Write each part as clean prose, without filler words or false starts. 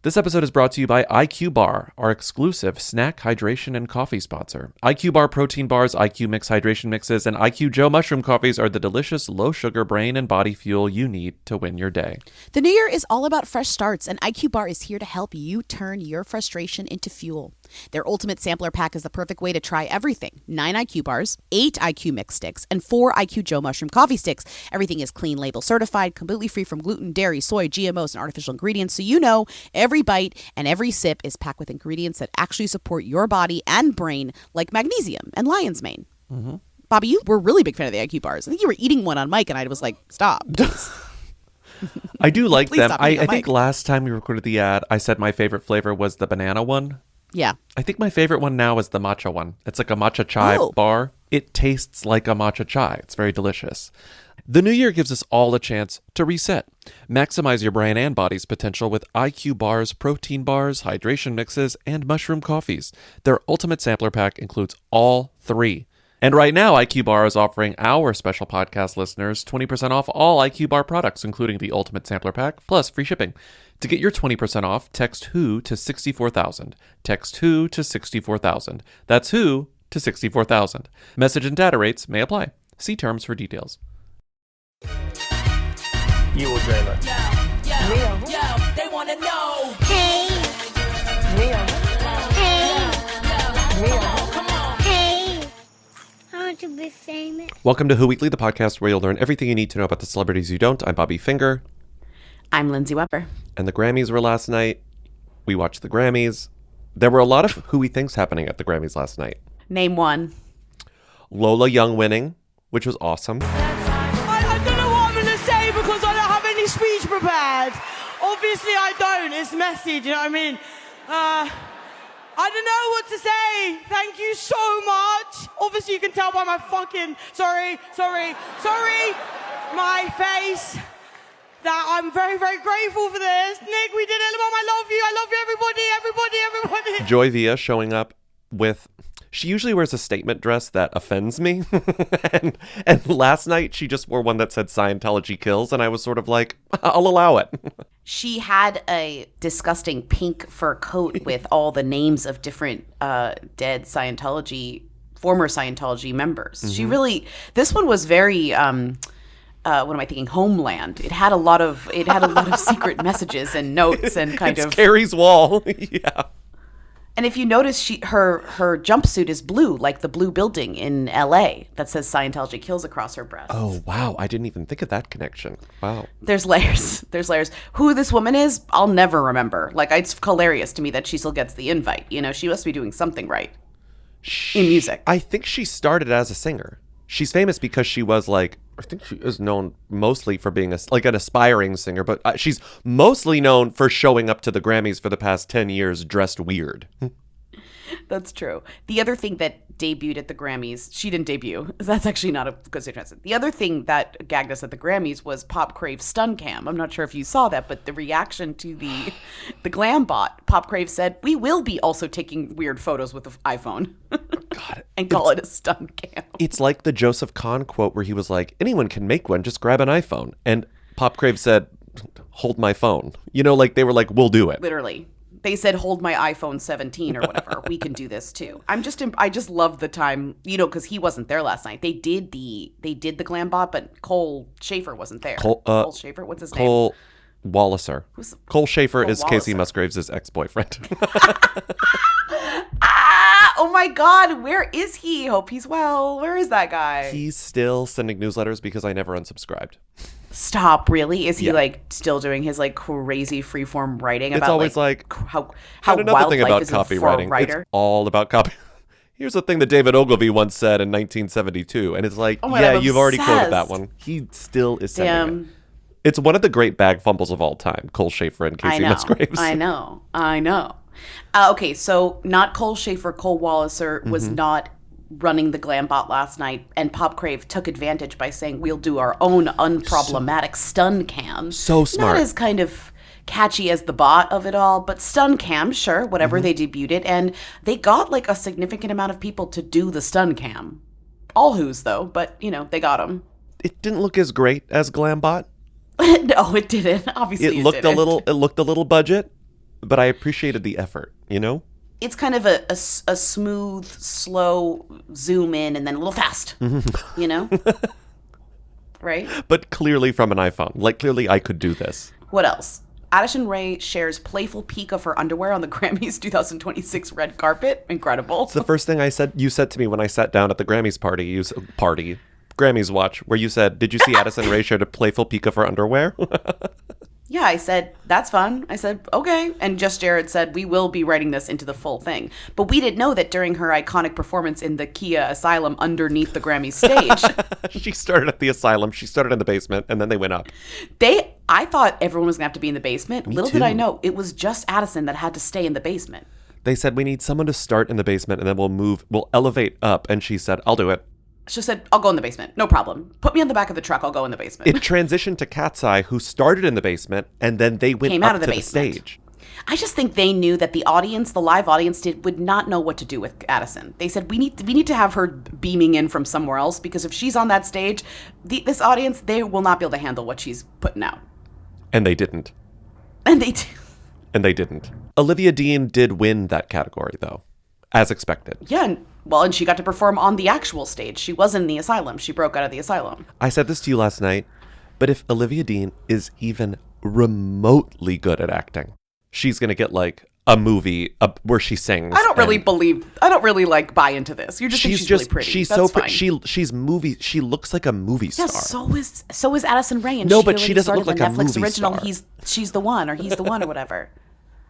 This episode is brought to you by IQ Bar, our exclusive snack, hydration, and coffee sponsor. IQ Bar protein bars, IQ Mix hydration mixes, and IQ Joe mushroom coffees are the delicious, low-sugar brain and body fuel you need to win your day. The new year is all about fresh starts, and IQ Bar is here to help you turn your frustration into fuel. Their ultimate sampler pack is the perfect way to try everything. 9 IQ bars, 8 IQ Mix sticks, and 4 IQ Joe mushroom coffee sticks. Everything is clean label certified, completely free from gluten, dairy, soy, GMOs, and artificial ingredients, so you know every bite and every sip is packed with ingredients that actually support your body and brain, like magnesium and lion's mane. Mm-hmm. Bobby, you were a really big fan of the IQ bars. I think you were eating one on mic, and I was like, stop. I do like them. I think last time we recorded the ad, I said my favorite flavor was the banana one. Yeah. I think my favorite one now is the matcha one. It's like a matcha chai bar. It tastes like a matcha chai. It's very delicious. The new year gives us all a chance to reset. Maximize your brain and body's potential with IQ bars, protein bars, hydration mixes, and mushroom coffees. Their ultimate sampler pack includes all 3. And right now, IQ Bar is offering our special podcast listeners 20% off all IQ Bar products, including the Ultimate Sampler Pack, plus free shipping. To get your 20% off, text WHO to 64,000. Text WHO to 64,000. That's WHO to 64,000. Message and data rates may apply. See terms for details. You will dream it. Yo, they want to know. Hey. Real. Hey. Real. Come on. Hey. I want to be famous. Welcome to Who Weekly, the podcast where you'll learn everything you need to know about the celebrities you don't. I'm Bobby Finger. I'm Lindsay Weber. And the Grammys were last night. We watched the Grammys. There were a lot of Who We Thinks happening at the Grammys last night. Name one. Lola Young winning, which was awesome. I don't know what I'm going to say because I don't have any speech prepared. Obviously, I don't. It's messy, do you know what I mean? I don't know what to say. Thank you so much. Obviously, you can tell by my fucking... Sorry. My face. That I'm very, very grateful for this. Nick, we did it. Mom, I love you. I love you, everybody. Joy Villa showing up with... She usually wears a statement dress that offends me. and last night, she just wore one that said Scientology kills. And I was sort of like, I'll allow it. She had a disgusting pink fur coat with all the names of different dead former Scientology members. Mm-hmm. She really... This one was very... what am I thinking? Homeland. It had a lot of secret messages and notes and it's Carrie's wall. Yeah. And if you notice, her jumpsuit is blue, like the blue building in LA that says Scientology kills across her breast. Oh, wow. I didn't even think of that connection. Wow. There's layers. Who this woman is, I'll never remember. Like, it's hilarious to me that she still gets the invite. You know, she must be doing something right in music. I think she started as a singer. She's famous because she was like, I think she is known mostly for being an aspiring singer, but she's mostly known for showing up to the Grammys for the past 10 years dressed weird. That's true. The other thing that debuted at the Grammys, she didn't debut. That's actually not a good suggestion. The other thing that gagged us at the Grammys was Pop Crave's stun cam. I'm not sure if you saw that, but the reaction to the glam bot, Pop Crave said, we will be also taking weird photos with the iPhone. God, and call it a stun cam. It's like the Joseph Kahn quote where he was like, anyone can make one, just grab an iPhone. And Pop Crave said, hold my phone. You know, like they were like, we'll do it. Literally. They said, hold my iPhone 17 or whatever. We can do this too. I just love the time, you know, because he wasn't there last night. They did the glam bot, but Cole Schaefer wasn't there. Cole Schaefer, what's his name? Cole Walliser. Cole Schaefer is Walliser. Casey Musgraves' ex-boyfriend. Oh my God, where is he? Hope he's well. Where is that guy? He's still sending newsletters because I never unsubscribed. Stop, really? Is he like still doing his like crazy freeform writing about always like how another thing about is copywriting? It's all about copy. Here's the thing that David Ogilvy once said in 1972, and it's like, God, you've already quoted that one. He still is sending it. It's one of the great bag fumbles of all time. Cole Schaefer and Casey Musgraves. I know. Okay, so not Cole Schaefer, Cole Walliser was not running the glam bot last night, and Pop Crave took advantage by saying we'll do our own unproblematic stun cam. So smart. Not as kind of catchy as the bot of it all, but stun cam, sure, whatever, they debuted it, and they got like a significant amount of people to do the stun cam. All Who's though, but you know, they got them. It didn't look as great as Glambot. No, it didn't. Obviously, it looked a little budget. but I appreciated the effort, you know? It's kind of a smooth, slow zoom in and then a little fast, you know? Right? But clearly from an iPhone. Like, clearly I could do this. What else? Addison Rae shares playful peek of her underwear on the Grammys 2026 red carpet. Incredible. It's the first thing you said to me when I sat down at the Grammys Grammys watch, where you said, did you see Addison Rae shared a playful peek of her underwear? Yeah, I said, that's fun. I said, okay. And Just Jared said, we will be writing this into the full thing. But we didn't know that during her iconic performance in the Kia Asylum underneath the Grammy stage. She started at the Asylum. She started in the basement, and then they went up. I thought everyone was going to have to be in the basement. Me Little too. did I know, it was just Addison that had to stay in the basement. They said, we need someone to start in the basement, and then we'll elevate up. And she said, I'll do it. She said, I'll go in the basement. No problem. Put me on the back of the truck. I'll go in the basement. It transitioned to Cat's Eye, who started in the basement, and then they went Came up out of the to basement. the stage. I just think they knew that the audience, the live audience, would not know what to do with Addison. They said, we need to have her beaming in from somewhere else, because if she's on that stage, this audience, they will not be able to handle what she's putting out. And they didn't. And they do. And they didn't. Olivia Dean did win that category, though, as expected. Yeah, and she got to perform on the actual stage. She was in the asylum. She broke out of the asylum. I said this to you last night, but if Olivia Dean is even remotely good at acting, she's going to get like a movie where she sings. I don't really like buy into this. You just think she's really pretty. She's That's so fine. she looks like a movie star. Yeah, so is Addison Rae. And No, but she doesn't look like a Netflix movie original. star. She's the one, or he's the one, or whatever.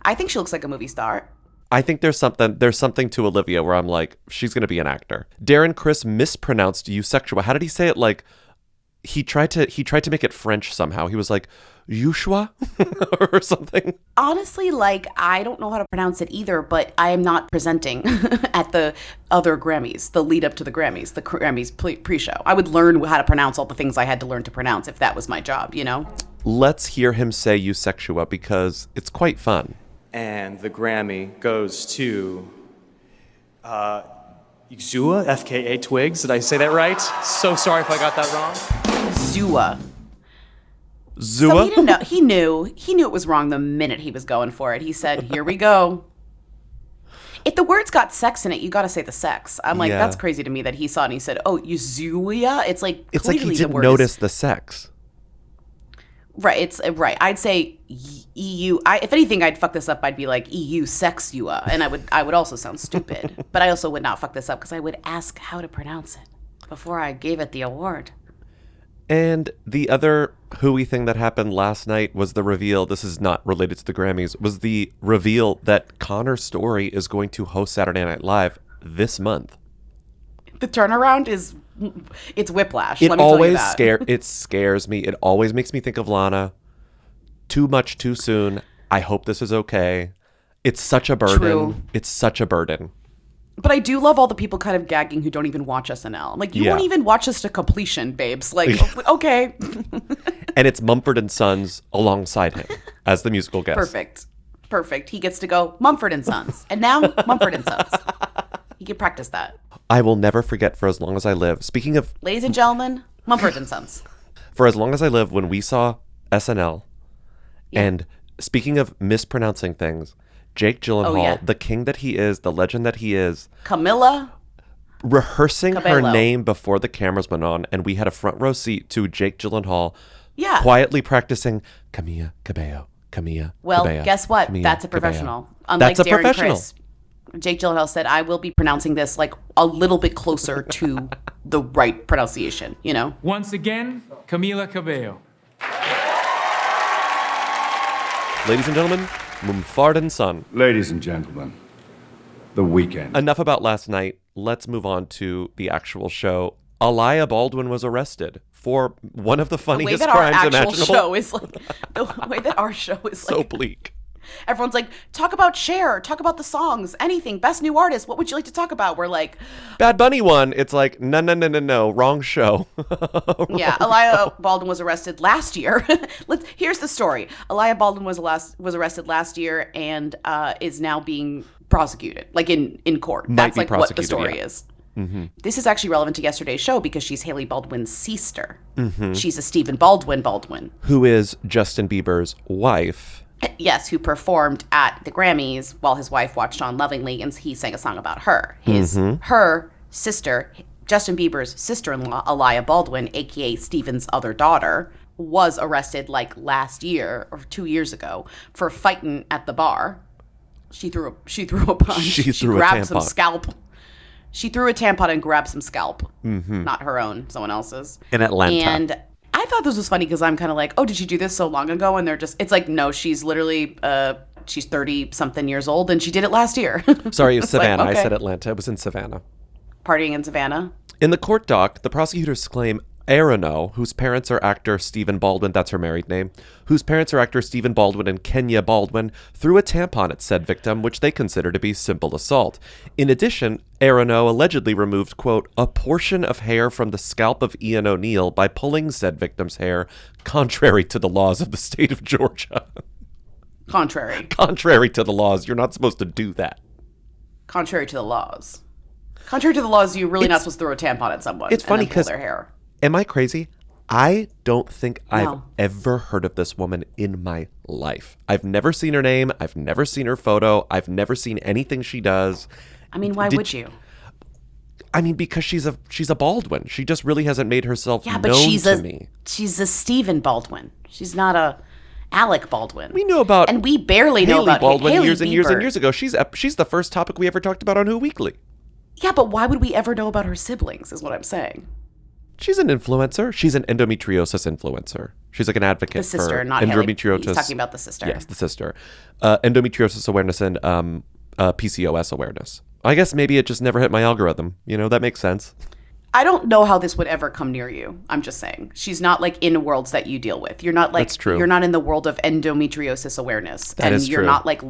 I think she looks like a movie star. I think there's something to Olivia where I'm like, she's going to be an actor. Darren Criss mispronounced eusexual. How did he say it? Like, he tried to make it French somehow. He was like, Yushua or something. Honestly, like, I don't know how to pronounce it either, but I am not presenting at the other Grammys, the lead up to the Grammys pre-show. I would learn how to pronounce all the things I had to learn to pronounce if that was my job, you know? Let's hear him say eusexua because it's quite fun. And the Grammy goes to Zua, FKA Twigs. Did I say that right? So sorry if I got that wrong. Zua. Zua? So he didn't know. He knew it was wrong the minute he was going for it. He said, here we go. If the words got sex in it, you got to say the sex. I'm like, Yeah. That's crazy to me that he saw it and he said, oh, Yuzuya? It's like He didn't notice the sex. Right, it's right. I'd say EU. If anything, I'd fuck this up. I'd be like EU sexua, and I would also sound stupid. But I also would not fuck this up because I would ask how to pronounce it before I gave it the award. And the other hooey thing that happened last night was the reveal. This is not related to the Grammys. Was the reveal that Connor Story is going to host Saturday Night Live this month. The turnaround it's whiplash. It Let me tell you always that. It scares me. It always makes me think of Lana. Too much, too soon. I hope this is okay. It's such a burden. True. It's such a burden. But I do love all the people kind of gagging who don't even watch SNL. I'm like, you won't even watch this to completion, babes. Like, okay. And it's Mumford & Sons alongside him as the musical guest. Perfect. He gets to go Mumford & Sons. And now Mumford & Sons. He can practice that. I will never forget for as long as I live. Speaking of... Ladies and gentlemen, Mumford & Sons. For as long as I live, when we saw SNL, and speaking of mispronouncing things, Jake Gyllenhaal, the king that he is, the legend that he is... Camilla... rehearsing Cabello. her name before the cameras went on, and we had a front row seat to Jake Gyllenhaal quietly practicing Camilla Cabello, Camilla Well, Cabello, guess what? Camilla That's a Cabello. professional. Unlike That's a Darren professional. Criss, Jake Gyllenhaal said, I will be pronouncing this like a little bit closer to the right pronunciation, you know? Once again, Camila Cabello. Ladies and gentlemen, Mumford & Son. Ladies and gentlemen, The Weeknd. Enough about last night. Let's move on to the actual show. Alaia Baldwin was arrested for one of the funniest crimes imaginable. The way that our show is So like, bleak. everyone's like, talk about Cher, talk about the songs, anything, best new artist, what would you like to talk about? We're like, Bad Bunny won. It's like, no, wrong show. yeah, Alaia Baldwin was arrested last year. Here's the story. Alaia Baldwin was arrested last year and is now being prosecuted, like in court. That's like what the story is. Mm-hmm. This is actually relevant to yesterday's show because she's Hailey Baldwin's sister. Mm-hmm. She's a Stephen Baldwin. Who is Justin Bieber's wife. Yes, who performed at the Grammys while his wife watched on lovingly, and he sang a song about her. Her sister, Justin Bieber's sister-in-law, Alaia Baldwin, aka Steven's other daughter, was arrested like last year or 2 years ago for fighting at the bar. She threw a punch. She grabbed some scalp. She threw a tampon and grabbed some scalp. Not her own, someone else's. In Atlanta. And I thought this was funny because I'm kind of like, oh, did you do this so long ago? And they're just, it's like, no, she's literally, she's 30-something years old and she did it last year. Sorry, it was Savannah. Like, okay. I said Atlanta. It was in Savannah. Partying in Savannah. In the court doc, the prosecutors claim Arano, whose parents are actor Stephen Baldwin, that's her married name, whose parents are actor Stephen Baldwin and Kenya Baldwin, threw a tampon at said victim, which they consider to be simple assault. In addition, Arano allegedly removed, quote, a portion of hair from the scalp of Ian O'Neill by pulling said victim's hair, contrary to the laws of the state of Georgia. Contrary to the laws. You're not supposed to do that. Contrary to the laws. Contrary to the laws, you're really not supposed to throw a tampon at someone. It's funny because their hair. Am I crazy? I don't think I've ever heard of this woman in my life. I've never seen her name. I've never seen her photo. I've never seen anything she does. I mean, why would you? I mean, because she's a Baldwin. She just really hasn't made herself known to me. She's a Stephen Baldwin. She's not a Alec Baldwin. We know about, and we barely know about Baldwin Hailey years and years Bieber. and years ago. She's the first topic we ever talked about on Who Weekly. Yeah, but why would we ever know about her siblings? Is what I'm saying. She's an influencer. She's an endometriosis influencer. She's like an advocate the sister, for not endometriosis. Hailey. He's talking about the sister. Yes, the sister. Endometriosis awareness and PCOS awareness. I guess maybe it just never hit my algorithm. You know, that makes sense. I don't know how this would ever come near you. I'm just saying. She's not like in worlds that you deal with. You're not like, that's true. You're not in the world of endometriosis awareness. That is you're true. not like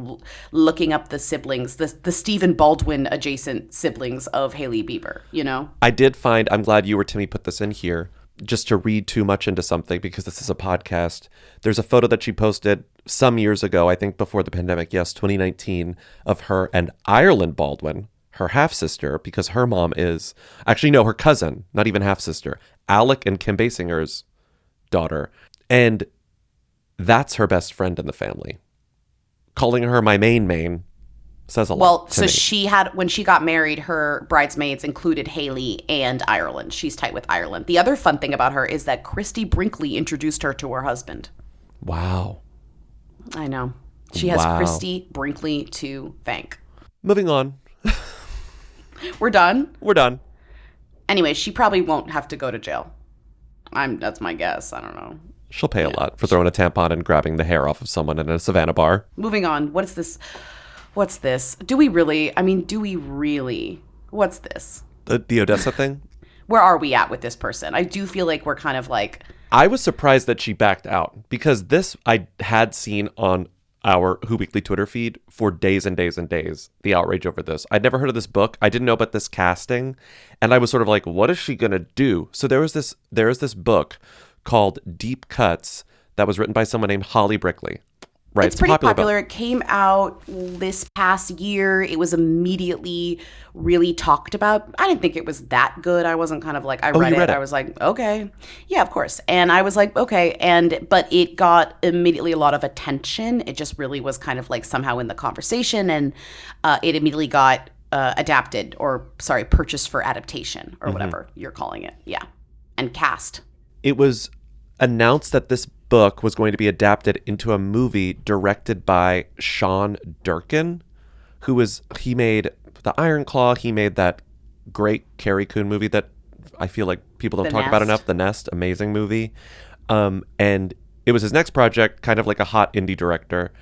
looking up the siblings, the Stephen Baldwin adjacent siblings of Hailey Bieber, you know? I did find, I'm glad you or Timmy put this in here, just to read too much into something because this is a podcast. There's a photo that she posted some years ago, I think before the pandemic, yes, 2019, of her and Ireland Baldwin, her half-sister, because her mom is, actually no, her cousin, not even half-sister, Alec and Kim Basinger's daughter. And that's her best friend in the family. Calling her my main says a lot. Well, so she had, when she got married, her bridesmaids included Hailey and Ireland. She's tight with Ireland. The other fun thing about her is that Christy Brinkley introduced her to her husband. Wow. I know. She has Christy Brinkley to thank. Moving on. We're done? We're done. Anyway, she probably won't have to go to jail. That's my guess. I don't know. She'll pay a lot for throwing a tampon and grabbing the hair off of someone in a Savannah bar. Moving on. What's this? Do we really? What's this? The Odessa thing? Where are we at with this person? I do feel like we're kind of like... I was surprised that she backed out because this I had seen on our Who Weekly Twitter feed for days and days and days, the outrage over this. I'd never heard of this book. I didn't know about this casting. And I was sort of like, what is she going to do? So there is this book called Deep Cuts that was written by someone named Holly Brickley. Right, it's pretty popular. It came out this past year. It was immediately really talked about. I didn't think it was that good. I wasn't kind of like, I read it. I was like, okay. Yeah, of course. And I was like, okay. But it got immediately a lot of attention. It just really was kind of like somehow in the conversation. And it immediately got purchased for adaptation or whatever you're calling it. Yeah. And cast. It was announced that this book was going to be adapted into a movie directed by Sean Durkin, he made The Iron Claw. He made that great Carrie Coon movie that I feel like people don't talk about enough, The Nest, amazing movie. And it was his next project, kind of like a hot indie director.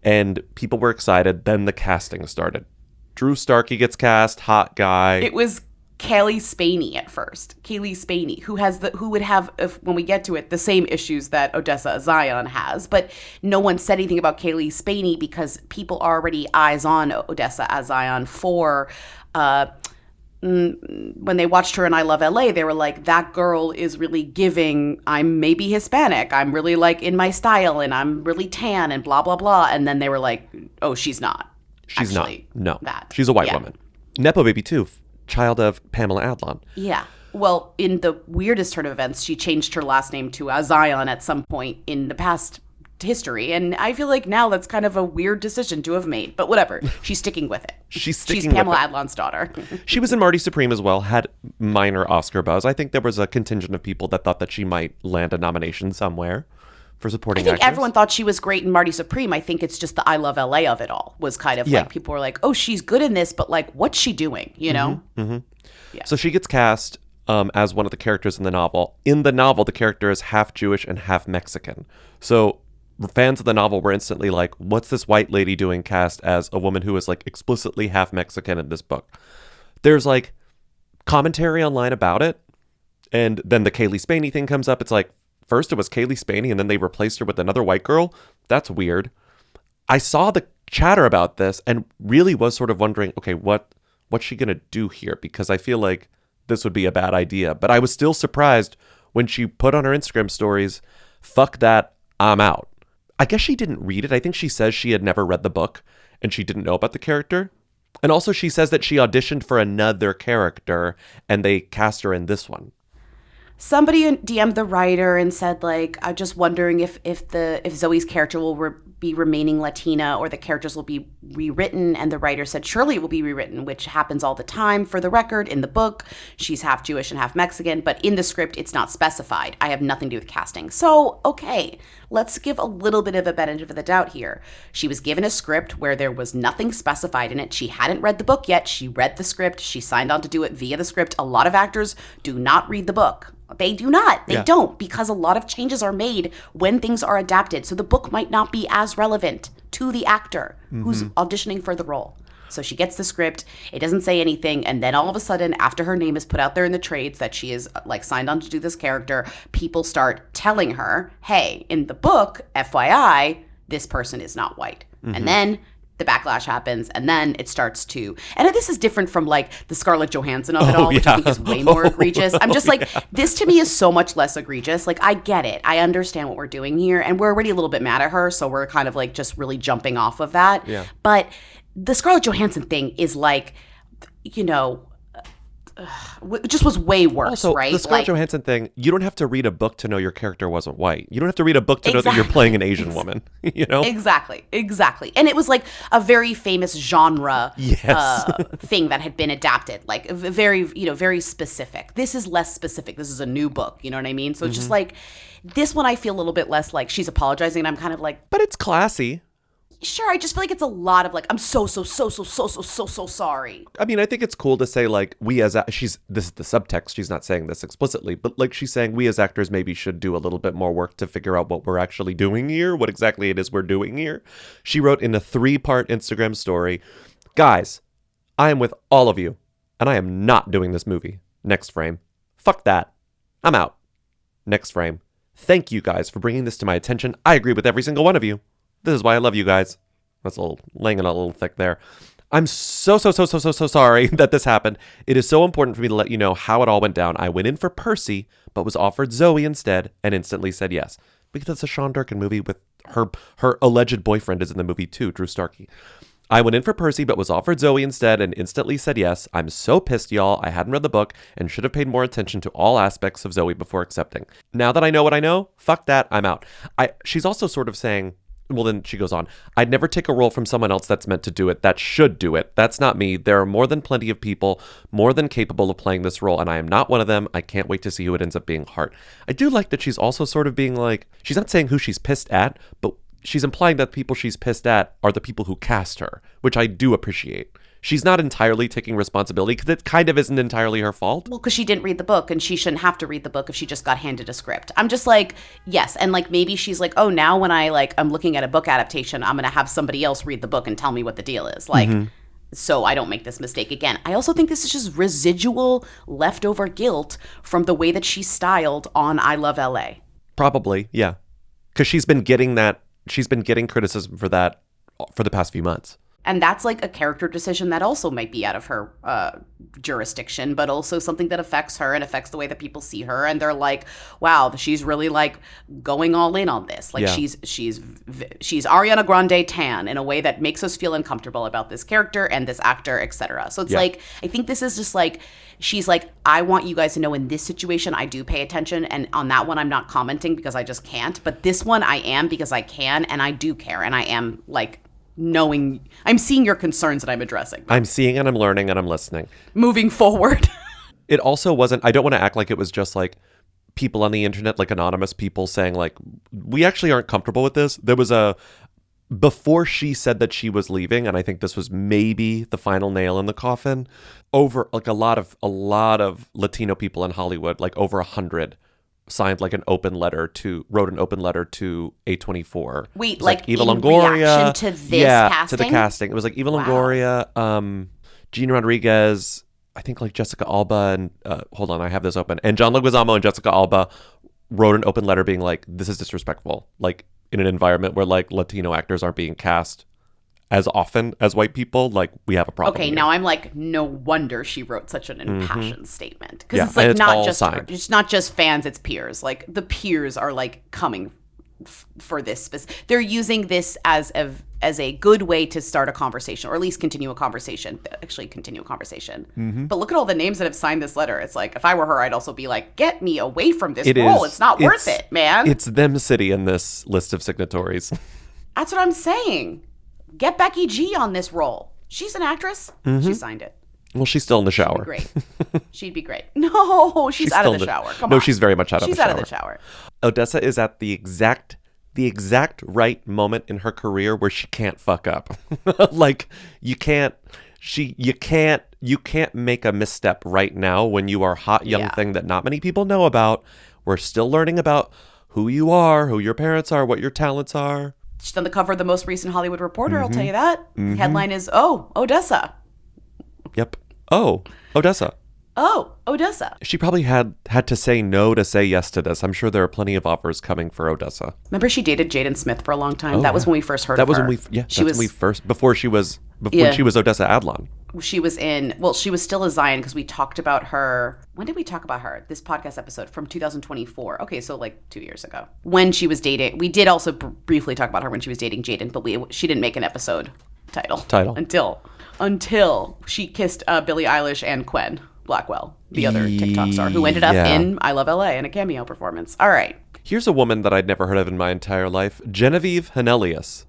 And people were excited. Then the casting started. Drew Starkey gets cast, hot guy. It was Kaylee Spaney at first. Kaylee Spaney, who would have, when we get to it, the same issues that Odessa A'zion has. But no one said anything about Kaylee Spaney because people are already eyes on Odessa A'zion for, when they watched her in I Love LA, they were like, that girl is really giving, I'm maybe Hispanic, I'm really like in my style, and I'm really tan, and blah, blah, blah. And then they were like, oh, she's not. She's actually not. No. That. She's a white woman. Nepo baby, too. Child of Pamela Adlon. Yeah. Well, in the weirdest turn of events, she changed her last name to A'zion at some point in the past history. And I feel like now that's kind of a weird decision to have made. But whatever. She's sticking with it. She's Pamela Adlon's daughter. She was in Marty Supreme as well, had minor Oscar buzz. I think there was a contingent of people that thought that she might land a nomination somewhere for supporting actress. Everyone thought she was great in Marty Supreme. I think it's just the I Love LA of it all was kind of like, people were like, oh, she's good in this, but like, what's she doing? You know? Yeah. So she gets cast as one of the characters in the novel. In the novel, the character is half Jewish and half Mexican. So fans of the novel were instantly like, what's this white lady doing cast as a woman who is like explicitly half Mexican in this book? There's like commentary online about it. And then the Kaylee Spaney thing comes up. It's like, first it was Kaylee Spaney and then they replaced her with another white girl. That's weird. I saw the chatter about this and really was sort of wondering, okay, what's she going to do here? Because I feel like this would be a bad idea. But I was still surprised when she put on her Instagram stories, fuck that, I'm out. I guess she didn't read it. I think she says she had never read the book and she didn't know about the character. And also she says that she auditioned for another character and they cast her in this one. Somebody DM'd the writer and said, like, I'm just wondering if Zoe's character will be remaining Latina or the characters will be rewritten. And the writer said, surely it will be rewritten, which happens all the time. For the record, in the book, she's half Jewish and half Mexican, but in the script, it's not specified. I have nothing to do with casting. So, okay, let's give a little bit of a benefit of the doubt here. She was given a script where there was nothing specified in it. She hadn't read the book yet. She read the script. She signed on to do it via the script. A lot of actors do not read the book. They do not. They don't, because a lot of changes are made when things are adapted. So the book might not be as relevant to the actor who's auditioning for the role. So she gets the script. It doesn't say anything. And then all of a sudden, after her name is put out there in the trades that she is like signed on to do this character, people start telling her, hey, in the book, FYI, this person is not white. And then the backlash happens, and then it starts to, and this is different from like the Scarlett Johansson of it all, which I think is way more egregious. I'm just like, this to me is so much less egregious. Like, I get it. I understand what we're doing here, and we're already a little bit mad at her, so we're kind of like just really jumping off of that. Yeah. But the Scarlett Johansson thing is like, you know, it just was way worse, also, right? The Scarlett Johansson thing, you don't have to read a book to know your character wasn't white. You don't have to read a book to know that you're playing an Asian woman, you know? Exactly. And it was like a very famous genre thing that had been adapted, like very, very specific. This is less specific. This is a new book, you know what I mean? So it's just like, this one I feel a little bit less like she's apologizing, and I'm kind of like... But it's classy. Sure, I just feel like it's a lot of like, I'm so sorry. I mean, I think it's cool to say like, this is the subtext, she's not saying this explicitly, but like she's saying we as actors maybe should do a little bit more work to figure out what we're actually doing here, what exactly it is we're doing here. She wrote in a 3-part Instagram story, guys, I am with all of you, and I am not doing this movie. Next frame. Fuck that. I'm out. Next frame. Thank you guys for bringing this to my attention. I agree with every single one of you. This is why I love you guys. That's laying it a little thick there. I'm so sorry that this happened. It is so important for me to let you know how it all went down. I went in for Percy, but was offered Zoe instead and instantly said yes. Because it's a Sean Durkin movie with her alleged boyfriend is in the movie too, Drew Starkey. I went in for Percy, but was offered Zoe instead and instantly said yes. I'm so pissed, y'all. I hadn't read the book and should have paid more attention to all aspects of Zoe before accepting. Now that I know what I know, fuck that, I'm out. She's also sort of saying... Well, then she goes on, I'd never take a role from someone else that's meant to do it, that should do it. That's not me. There are more than plenty of people more than capable of playing this role, and I am not one of them. I can't wait to see who it ends up being. Hart. I do like that she's also sort of being like, she's not saying who she's pissed at, but she's implying that the people she's pissed at are the people who cast her, which I do appreciate. She's not entirely taking responsibility because it kind of isn't entirely her fault. Well, because she didn't read the book and she shouldn't have to read the book if she just got handed a script. I'm just like, yes. And like, maybe she's like, oh, now when I'm looking at a book adaptation, I'm going to have somebody else read the book and tell me what the deal is. Like, so I don't make this mistake again. I also think this is just residual leftover guilt from the way that she's styled on I Love LA. Probably, yeah. Because she's been getting criticism for that for the past few months. And that's like a character decision that also might be out of her jurisdiction, but also something that affects her and affects the way that people see her. And they're like, wow, she's really like going all in on this. Like she's Ariana Grande Tan in a way that makes us feel uncomfortable about this character and this actor, etc. So it's like, I think this is just like, she's like, I want you guys to know in this situation, I do pay attention. And on that one, I'm not commenting because I just can't. But this one I am because I can and I do care. And I am like, knowing I'm seeing your concerns and I'm addressing them. I'm seeing and I'm learning and I'm listening. Moving forward. It also wasn't, I don't want to act like it was just like people on the internet, like anonymous people saying like, we actually aren't comfortable with this. There was before she said that she was leaving, and I think this was maybe the final nail in the coffin, over like a lot of Latino people in Hollywood, like over 100 signed like wrote an open letter to A24. Wait, like Eva in Longoria, reaction to this casting? To the casting. It was like Eva Longoria, Gina Rodriguez, I think like Jessica Alba, and hold on, I have this open. And John Leguizamo and Jessica Alba wrote an open letter being like, this is disrespectful. Like in an environment where like Latino actors aren't being cast as often as white people, like we have a problem. Okay, here. Now I'm like, no wonder she wrote such an impassioned statement. Because it's and like it's not all just her. signed. It's not just fans, it's peers. Like the peers are like coming for this. They're using this as a good way to start a conversation, or at least continue a conversation. But look at all the names that have signed this letter. It's like, if I were her, I'd also be like, get me away from this role. It's not worth it, man. It's them city in this list of signatories. That's what I'm saying. Get Becky G on this role. She's an actress. She signed it. Well, she's still in the shower. She'd be great. No, she's out of the shower. Come on. No, she's very much out of the shower. She's out of the shower. Odessa is at the exact right moment in her career where she can't fuck up. Like you can't make a misstep right now when you are a hot young thing that not many people know about. We're still learning about who you are, who your parents are, what your talents are. She's on the cover of the most recent Hollywood Reporter, I'll tell you that. Headline is, oh, Odessa. Yep. Oh, Odessa. Oh, Odessa. She probably had to say no to say yes to this. I'm sure there are plenty of offers coming for Odessa. Remember she dated Jaden Smith for a long time? That was when we first heard of her. Before she was Odessa A'zion. She was she was still a Zion because we talked about her. When did we talk about her? This podcast episode from 2024. Okay, so like 2 years ago. When she was dating. We did also briefly talk about her when she was dating Jaden, but she didn't make an episode title. Until she kissed Billie Eilish and Quen Blackwell, the other TikTok star, who ended up in I Love LA in a cameo performance. All right. Here's a woman that I'd never heard of in my entire life. Genevieve Hannelius,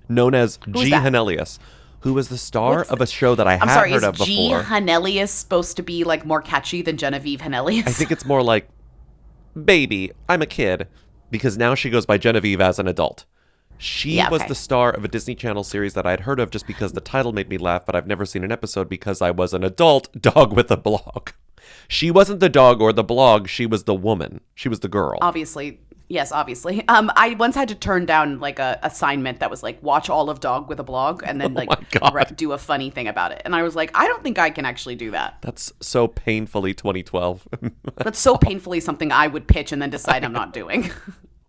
known as G. Hannelius, who was the star of a show that I had heard of before. Is G. Hannelius supposed to be like more catchy than Genevieve Hannelius? I think it's more like, baby, I'm a kid, because now she goes by Genevieve as an adult. She was the star of a Disney Channel series that I'd heard of just because the title made me laugh, but I've never seen an episode because I was an adult dog with a blog. She wasn't the dog or the blog. She was the woman. She was the girl. Obviously. Yes, obviously. I once had to turn down like a assignment that was like, watch all of Dog with a Blog and then like do a funny thing about it. And I was like, I don't think I can actually do that. That's so painfully 2012. That's so painfully something I would pitch and then decide I'm not doing.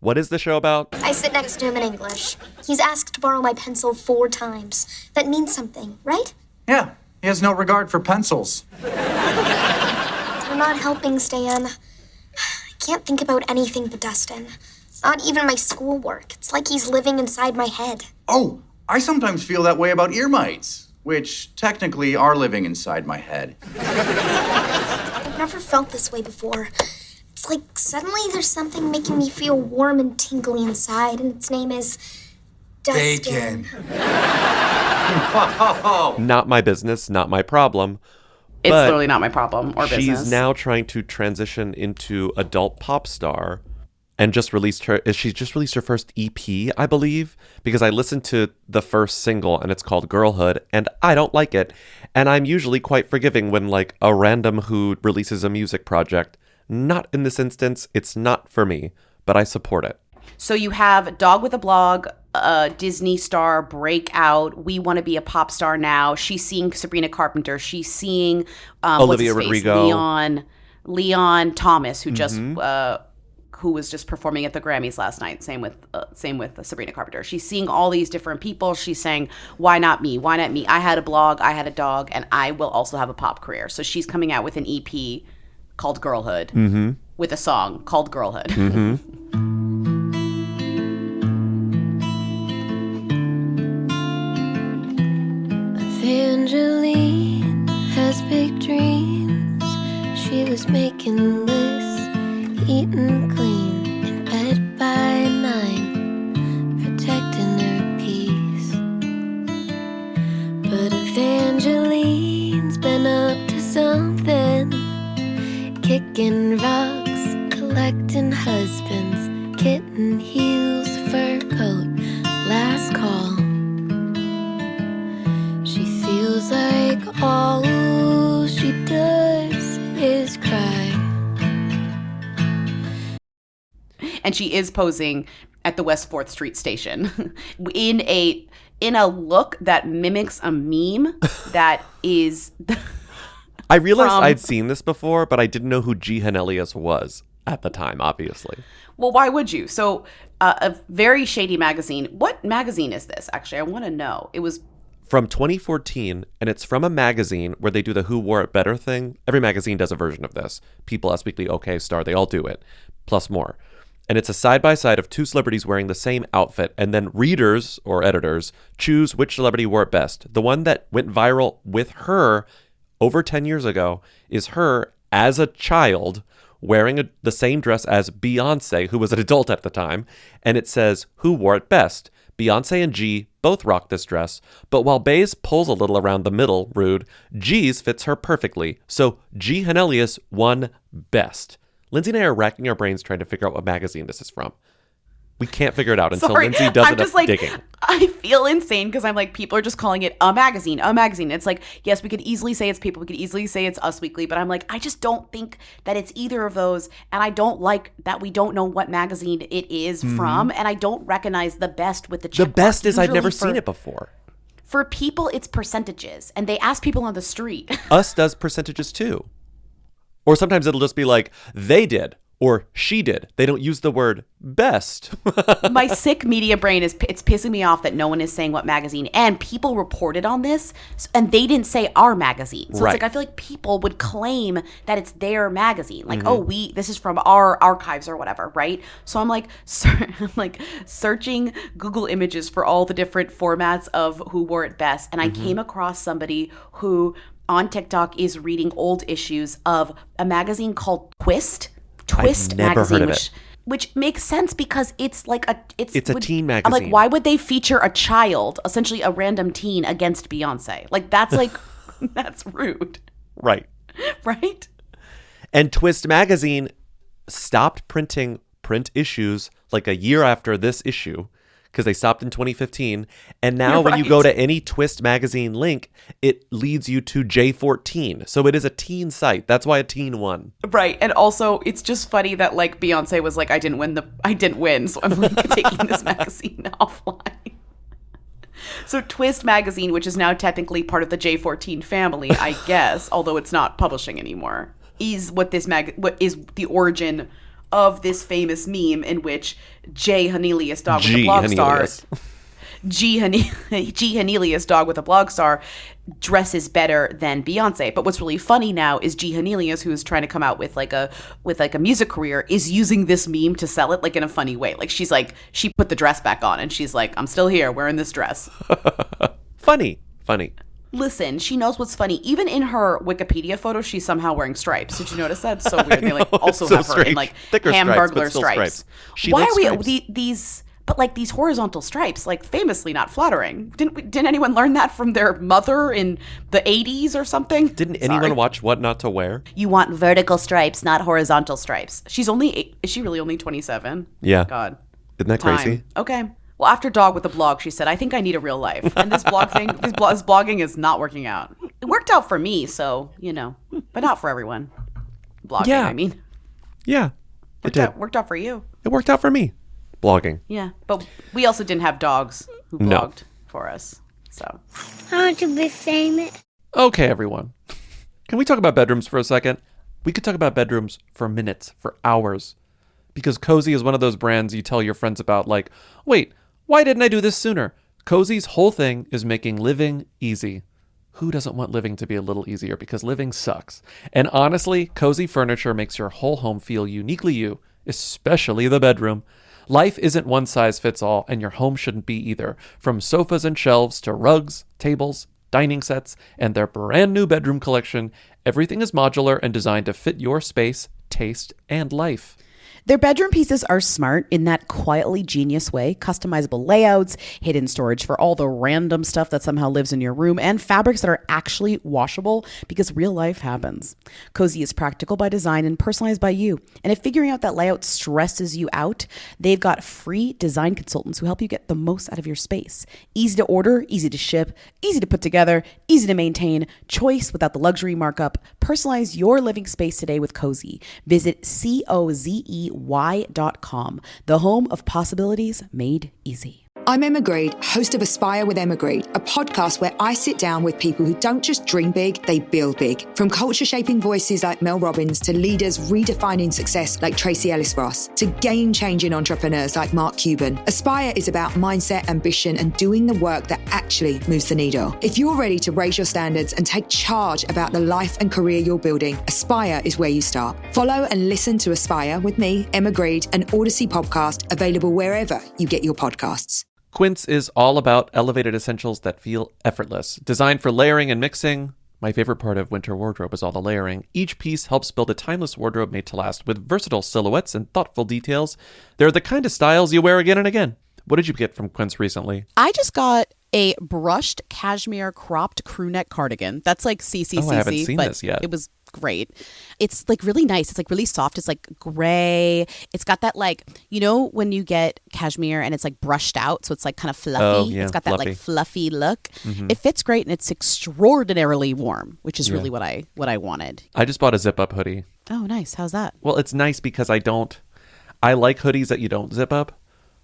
What is the show about? I sit next to him in English. He's asked to borrow my pencil 4 times. That means something, right? Yeah, he has no regard for pencils. You're not helping, Stan. I can't think about anything but Dustin. Not even my schoolwork. It's like he's living inside my head. Oh, I sometimes feel that way about ear mites, which technically are living inside my head. I've never felt this way before. It's like suddenly there's something making me feel warm and tingly inside, and its name is Dustin. Bacon. Not my business, not my problem. It's literally not my problem or business. She's now trying to transition into adult pop star and she just released her first EP, I believe, because I listened to the first single and it's called Girlhood and I don't like it. And I'm usually quite forgiving when like a random who releases a music project. Not in this instance. It's not for me, but I support it. So you have Dog with a Blog, Disney star breakout. We want to be a pop star now. She's seeing Sabrina Carpenter. She's seeing Olivia Rodrigo, Leon Thomas, who just who was just performing at the Grammys last night. Same with Sabrina Carpenter. She's seeing all these different people. She's saying, why not me? Why not me? I had a blog, I had a dog, and I will also have a pop career. So she's coming out with an EP called Girlhood with a song called Girlhood. Evangeline has big dreams. She was making lists, eating clean, in bed by 9, protecting her peace. But Evangeline's been up to something, kicking rocks, collecting husbands, kitten heels, fur coat, last call. She feels like all she does is cry. And she is posing at the West 4th Street station in a look that mimics a meme that is... I realized I'd seen this before, but I didn't know who G. Hannelius was at the time, obviously. Well, why would you? So, a very shady magazine. What magazine is this, actually? I want to know. It was... From 2014, and it's from a magazine where they do the Who Wore It Better thing. Every magazine does a version of this. People, Us Weekly, OK Star, they all do it, plus more. And it's a side-by-side of two celebrities wearing the same outfit, and then readers or editors choose which celebrity wore it best. The one that went viral with her over 10 years ago is her as a child wearing the same dress as Beyonce, who was an adult at the time, and it says, who wore it best? Beyonce and G both rock this dress, but while Bey's pulls a little around the middle, rude, G's fits her perfectly. So G. Hannelius won best. Lindsay and I are racking our brains trying to figure out what magazine this is from. We can't figure it out until Lindsay does enough digging. I feel insane because I'm like, people are just calling it a magazine, a magazine. It's like, yes, we could easily say it's People. We could easily say it's Us Weekly. But I'm like, I just don't think that it's either of those. And I don't like that we don't know what magazine it is from. And I don't recognize the best with the check. The best is I've never seen it before. For people, it's percentages. And they ask people on the street. Us does percentages too. Or sometimes it'll just be like, they did. Or she did. They don't use the word best. My sick media brain it's pissing me off that no one is saying what magazine. And people reported on this, and they didn't say our magazine. So right. It's like I feel like people would claim that it's their magazine. Like, this is from our archives or whatever, right? So I'm like, searching Google Images for all the different formats of who wore it best, and I came across somebody who on TikTok is reading old issues of a magazine called Twist magazine, which makes sense because it's like it's a teen magazine. I'm like, why would they feature a child, essentially a random teen, against Beyonce? Like, that's like that's rude. Right. Right? And Twist magazine stopped printing print issues like a year after this issue because they stopped in 2015. And now when you go to any Twist magazine link, it leads you to J14. So it is a teen site. That's why a teen won. Right. And also, it's just funny that like Beyonce was like, I didn't win. So I'm like taking this magazine offline. So Twist magazine, which is now technically part of the J14 family, I guess, although it's not publishing anymore, is what is the origin of this famous meme in which G. Hannelius, dog with a blog star, G. Hannelius, dog with a blog star, dresses better than Beyonce. But what's really funny now is G. Hannelius, who is trying to come out with like a music career, is using this meme to sell it like in a funny way. Like she put the dress back on and she's like, I'm still here wearing this dress. Funny. Listen, she knows what's funny. Even in her Wikipedia photo, she's somehow wearing stripes. Did you notice that? It's so weird. They also have her in like thicker Hamburglar stripes. Why are we these? But like these horizontal stripes, like famously not flattering. Didn't anyone learn that from their mother in the 80s or something? Didn't anyone watch What Not to Wear? You want vertical stripes, not horizontal stripes. Is she really only 27? Yeah. God. Isn't that crazy? Okay. Well, after Dog with a blog, she said, I think I need a real life. And this blog thing, this blogging is not working out. It worked out for me, so, but not for everyone. Blogging, yeah. I mean. Yeah, it did. Worked out for you. It worked out for me, blogging. Yeah, but we also didn't have dogs who blogged for us, so. I want to be famous. Okay, everyone. Can we talk about bedrooms for a second? We could talk about bedrooms for minutes, for hours. Because Cozy is one of those brands you tell your friends about, like, wait, why didn't I do this sooner? Cozy's whole thing is making living easy. Who doesn't want living to be a little easier? Because living sucks. And honestly, Cozy furniture makes your whole home feel uniquely you, especially the bedroom. Life isn't one size fits all, and your home shouldn't be either. From sofas and shelves to rugs, tables, dining sets, and their brand new bedroom collection, everything is modular and designed to fit your space, taste, and life. Their bedroom pieces are smart in that quietly genius way. Customizable layouts, hidden storage for all the random stuff that somehow lives in your room, and fabrics that are actually washable because real life happens. Cozy is practical by design and personalized by you. And if figuring out that layout stresses you out, they've got free design consultants who help you get the most out of your space. Easy to order, easy to ship, easy to put together, easy to maintain, choice without the luxury markup. Personalize your living space today with Cozy. Visit COZEY.com, the home of possibilities made easy. I'm Emma Grede, host of Aspire with Emma Grede, a podcast where I sit down with people who don't just dream big, they build big. From culture-shaping voices like Mel Robbins to leaders redefining success like Tracy Ellis Ross to game-changing entrepreneurs like Mark Cuban. Aspire is about mindset, ambition, and doing the work that actually moves the needle. If you're ready to raise your standards and take charge about the life and career you're building, Aspire is where you start. Follow and listen to Aspire with me, Emma Grede, an Odyssey podcast available wherever you get your podcasts. Quince is all about elevated essentials that feel effortless. Designed for layering and mixing. My favorite part of winter wardrobe is all the layering. Each piece helps build a timeless wardrobe made to last with versatile silhouettes and thoughtful details. They're the kind of styles you wear again and again. What did you get from Quince recently? I just got a brushed cashmere cropped crew neck cardigan. That's like CCCC. Oh, I haven't seen this yet. It was great. It's like really nice. It's like really soft. It's like gray. It's got that like, you know, when you get cashmere and it's like brushed out, so it's like kind of fluffy. Oh, yeah, it's got fluffy. that like fluffy look. Mm-hmm. It fits great and it's extraordinarily warm, which is really what I wanted. I just bought a zip-up hoodie. Oh, nice. How's that? Well, it's nice because I like hoodies that you don't zip up,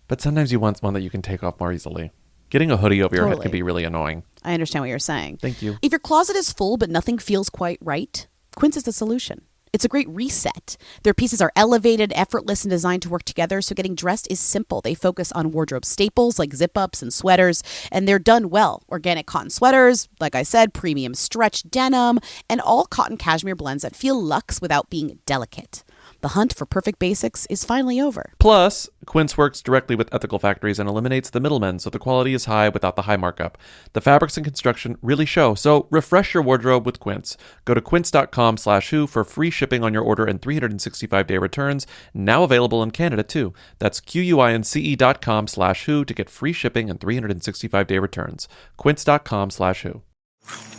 but sometimes you want one that you can take off more easily. Getting a hoodie over your head can be really annoying. I understand what you're saying. Thank you. If your closet is full but nothing feels quite right, Quince is the solution. It's a great reset. Their pieces are elevated, effortless, and designed to work together, so getting dressed is simple. They focus on wardrobe staples like zip-ups and sweaters, and they're done well. Organic cotton sweaters, like I said, premium stretch denim, and all cotton cashmere blends that feel luxe without being delicate. The hunt for perfect basics is finally over. Plus, Quince works directly with ethical factories and eliminates the middlemen, so the quality is high without the high markup. The fabrics and construction really show, so refresh your wardrobe with Quince. Go to quince.com/who for free shipping on your order and 365-day returns, now available in Canada too. That's QUINCE.com/who to get free shipping and 365-day returns. Quince.com/who.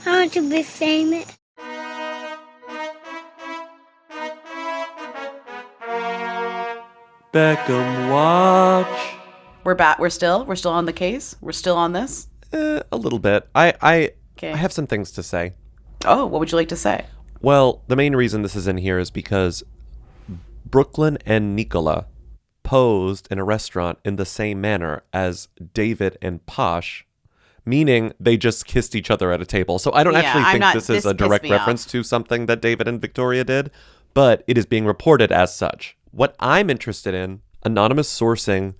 I want to be famous. Beckham watch. We're back. We're still on the case. We're still on this. A little bit. I have some things to say. Oh, what would you like to say? Well, the main reason this is in here is because Brooklyn and Nicola posed in a restaurant in the same manner as David and Posh, meaning they just kissed each other at a table. So I don't actually think this is a direct reference to something that David and Victoria did, but it is being reported as such. What I'm interested in, anonymous sourcing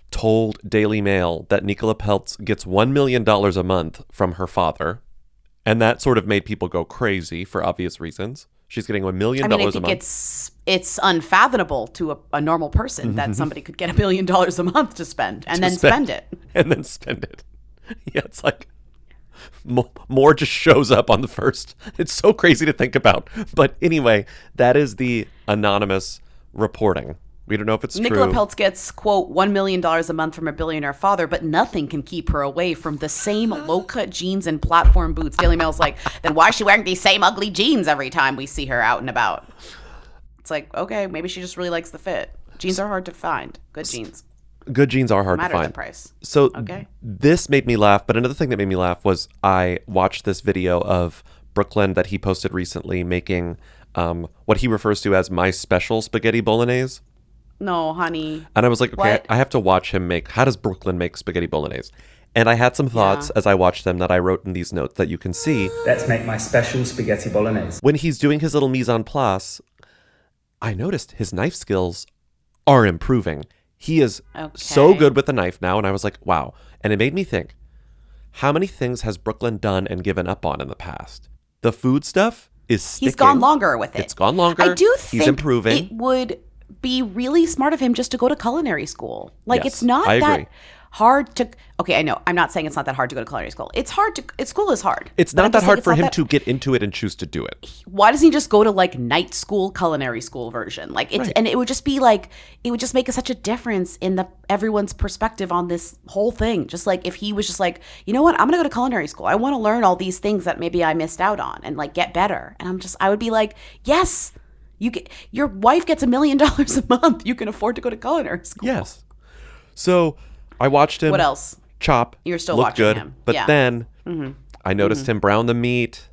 told Daily Mail that Nicola Peltz gets $1 million a month from her father. And that sort of made people go crazy for obvious reasons. She's getting $1 million a month. I think it's unfathomable to a normal person that somebody could get $1 million a month to spend and then spend it. And then spend it. Yeah, it's like more just shows up on the first. It's so crazy to think about. But anyway, that is the anonymous reporting. We don't know if it's true. Nicola Peltz gets, quote, $1 million a month from her billionaire father, but nothing can keep her away from the same low-cut jeans and platform boots. Daily Mail's like, then why is she wearing these same ugly jeans every time we see her out and about? It's like, okay, maybe she just really likes the fit. Jeans are hard to find. Good jeans. Good jeans are hard to find. No matter the price. So this made me laugh, but another thing that made me laugh was I watched this video of Brooklyn that he posted recently making what he refers to as my special spaghetti bolognese. No, honey. And I was like, okay, What? I have to watch him make, how does Brooklyn make spaghetti bolognese? And I had some thoughts as I watched them that I wrote in these notes that you can see. Let's make my special spaghetti bolognese. When he's doing his little mise en place, I noticed his knife skills are improving. He is so good with the knife now. And I was like, wow. And it made me think, how many things has Brooklyn done and given up on in the past? The food stuff is sticking. He's gone longer with it. It's gone longer. I do think he's improving. It would be really smart of him just to go to culinary school. Like, Yes, it's not I that agree. hard to... Okay, I know. I'm not saying it's not that hard to go to culinary school. It's hard to... School is hard. It's But not I'm that just hard saying for it's him not to get into it and choose to do it. Why doesn't he just go to like night school, culinary school version? Like it's, and it would just be like, it would just make such a difference in everyone's perspective on this whole thing. Just like if he was just like, you know what, I'm gonna go to culinary school. I want to learn all these things that maybe I missed out on and like get better. And I would be like, yes, your wife gets $1 million a month. You can afford to go to culinary school. Yes. So I watched him. What else? Chop. You're still looked watching good, him. but Yeah. then Mhm. I noticed him brown the meat.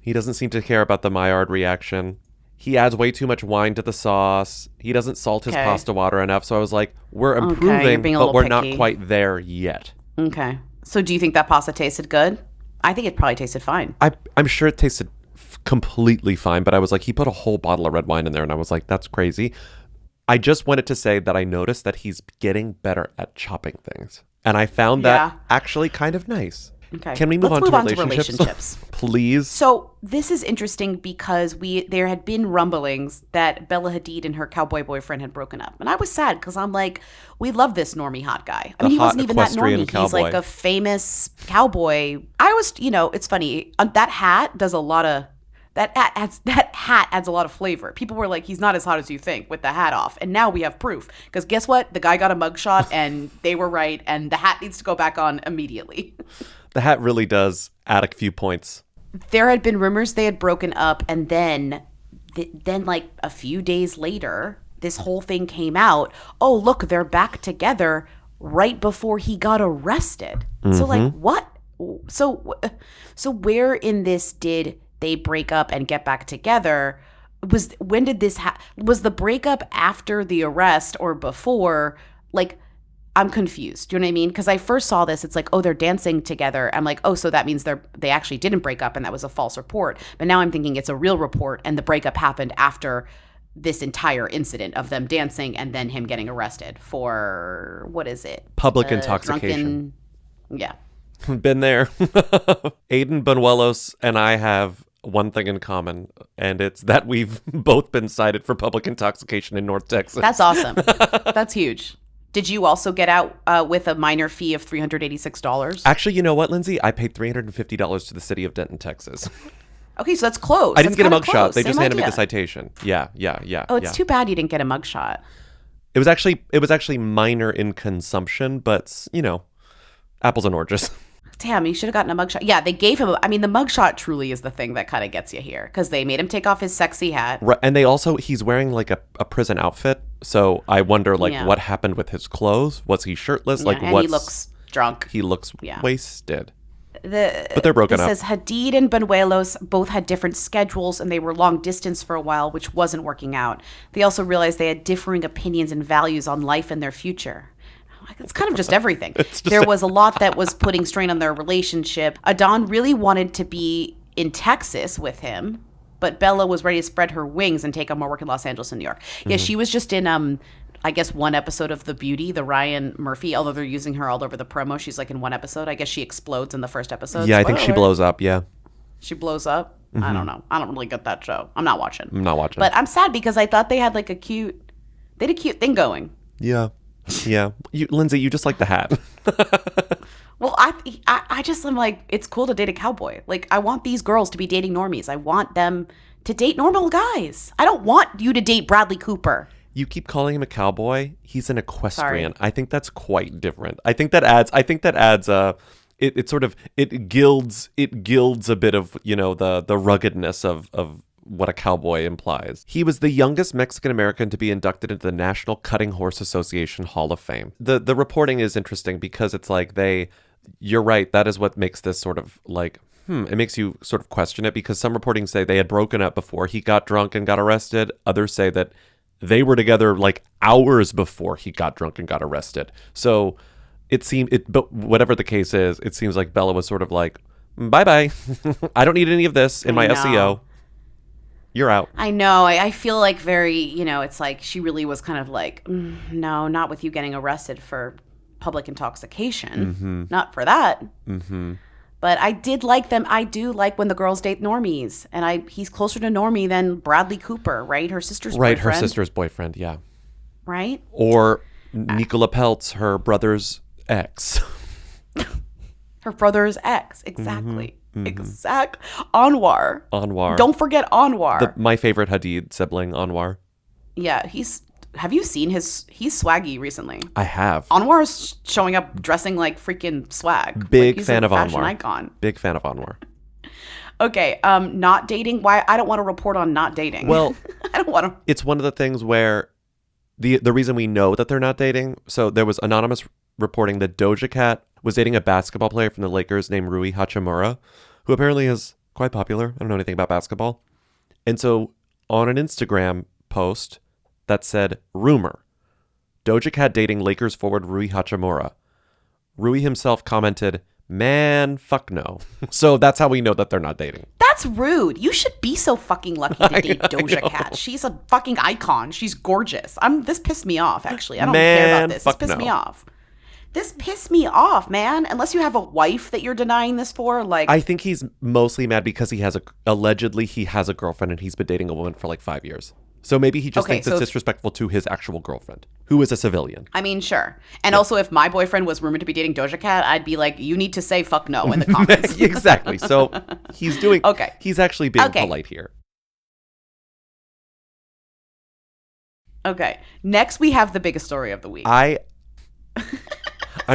He doesn't seem to care about the Maillard reaction. He adds way too much wine to the sauce. He doesn't salt his Okay. pasta water enough. So I was like, we're you're improving, being a but little we're not picky. quite there yet. Okay. So do you think that pasta tasted good? I think it probably tasted fine. I'm sure it tasted completely fine, but I was like, he put a whole bottle of red wine in there, and I was like, that's crazy. I just wanted to say that I noticed that he's getting better at chopping things. And I found that actually kind of nice. Okay. Can we move Let's on to relationships? Please. So this is interesting because there had been rumblings that Bella Hadid and her cowboy boyfriend had broken up. And I was sad because I'm like, we love this normie hot guy. I mean, he wasn't even that normie. He's like a famous cowboy. I was, it's funny. That hat does a lot of... That hat adds a lot of flavor. People were like, he's not as hot as you think with the hat off. And now we have proof. Because guess what? The guy got a mugshot and they were right. And the hat needs to go back on immediately. The hat really does add a few points. There had been rumors they had broken up. And then like a few days later, this whole thing came out. Oh, look, they're back together right before he got arrested. Mm-hmm. So like, what? So where in this did... they break up and get back together? Was the breakup after the arrest or before? Like, I'm confused. Do you know what I mean? Because I first saw this, it's like, oh, they're dancing together. I'm like, oh, so that means they actually didn't break up and that was a false report. But now I'm thinking it's a real report and the breakup happened after this entire incident of them dancing and then him getting arrested for, what is it? Public intoxication. Yeah. Been there. Aiden Benuelos and I have one thing in common, and it's that we've both been cited for public intoxication in North Texas. That's awesome. That's huge. Did you also get out with a minor fee of $386? Actually, you know what, Lindsay? I paid $350 to the city of Denton, Texas. Okay, so that's close. I didn't That's get a kinda mugshot. close. They just Same handed me idea. the citation. Yeah. Oh, it's too bad you didn't get a mugshot. It was actually minor in consumption, but apples and oranges. Damn, you should have gotten a mugshot. Yeah, they gave him. I mean, the mugshot truly is the thing that kind of gets you here because they made him take off his sexy hat. Right, and he's wearing like a prison outfit, so I wonder what happened with his clothes. Was he shirtless? Yeah, and he looks drunk. He looks wasted. But they're broken up. It says Hadid and Benuelos both had different schedules and they were long distance for a while, which wasn't working out. They also realized they had differing opinions and values on life and their future. It's kind of just everything. There was a lot that was putting strain on their relationship. Adon really wanted to be in Texas with him, but Bella was ready to spread her wings and take on more work in Los Angeles and New York. Yeah, she was just in, I guess, one episode of The Beauty, the Ryan Murphy, although they're using her all over the promo. She's like in one episode. I guess she explodes in the first episode. Yeah, I think she blows up, yeah. She blows up? I don't know. I don't really get that show. I'm not watching. But I'm sad because I thought they had like a cute thing going. Yeah. Yeah. Lindsay, you just like the hat. Well, I just am like, it's cool to date a cowboy. Like, I want these girls to be dating normies. I want them to date normal guys. I don't want you to date Bradley Cooper. You keep calling him a cowboy. He's an equestrian. Sorry. I think that's quite different. I think that adds it gilds a bit of, the ruggedness of what a cowboy implies. He was the youngest Mexican American to be inducted into the National Cutting Horse Association Hall of Fame. The reporting is interesting because it's like you're right, that is what makes this sort of like, it makes you sort of question it because some reporting say they had broken up before he got drunk and got arrested. Others say that they were together like hours before he got drunk and got arrested. So but whatever the case is, it seems like Bella was sort of like, bye-bye. I don't need any of this in my SEO. You're out. I know. I feel like very, it's like she really was kind of like, no, not with you getting arrested for public intoxication. Not for that. But I did like them. I do like when the girls date normies. And he's closer to normie than Bradley Cooper, right? Her sister's boyfriend. Right, her sister's boyfriend, yeah. Right? Or Nicola Peltz, her brother's ex. Her brother's ex, exactly. Anwar. Don't forget Anwar. My favorite Hadid sibling, Anwar. Yeah, have you seen he's swaggy recently? I have. Anwar's showing up dressing like freaking swag. Big he's fan a of fashion Anwar. Icon. Big fan of Anwar. Okay, not dating. Why? I don't want to report on not dating. Well, I don't want to. It's one of the things where the reason we know that they're not dating. So there was anonymous reporting that Doja Cat was dating a basketball player from the Lakers named Rui Hachimura, who apparently is quite popular. I don't know anything about basketball. And so on an Instagram post that said, rumor, Doja Cat dating Lakers forward Rui Hachimura. Rui himself commented, man, fuck no. So that's how we know that they're not dating. That's rude. You should be so fucking lucky to date Doja Cat. She's a fucking icon. She's gorgeous. This pissed me off, actually. I don't care about this. This pissed me off. This pissed me off, man. Unless you have a wife that you're denying this for, like. I think he's mostly mad because allegedly he has a girlfriend and he's been dating a woman for like 5 years. So maybe he just thinks it's disrespectful to his actual girlfriend, who is a civilian. I mean, sure. And also, if my boyfriend was rumored to be dating Doja Cat, I'd be like, you need to say fuck no in the comments. Exactly. So he's doing. Okay. He's actually being polite here. Okay. Next, we have the biggest story of the week. I'm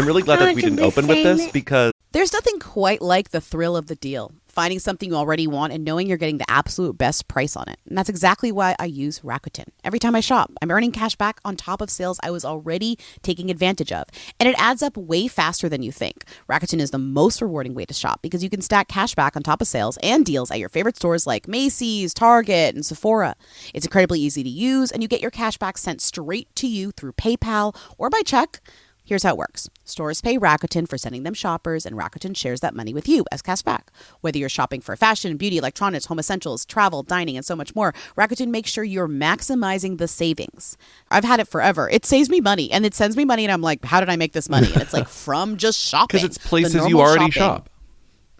really glad that we didn't open with this because there's nothing quite like the thrill of the deal. Finding something you already want and knowing you're getting the absolute best price on it. And that's exactly why I use Rakuten. Every time I shop, I'm earning cash back on top of sales I was already taking advantage of. And it adds up way faster than you think. Rakuten is the most rewarding way to shop because you can stack cash back on top of sales and deals at your favorite stores like Macy's, Target, and Sephora. It's incredibly easy to use and you get your cash back sent straight to you through PayPal or by check. Here's how it works. Stores pay Rakuten for sending them shoppers, and Rakuten shares that money with you as cash back. Whether you're shopping for fashion, beauty, electronics, home essentials, travel, dining, and so much more, Rakuten makes sure you're maximizing the savings. I've had it forever. It saves me money, and it sends me money, and I'm like, how did I make this money? And it's like from just shopping. Because it's places you already shop.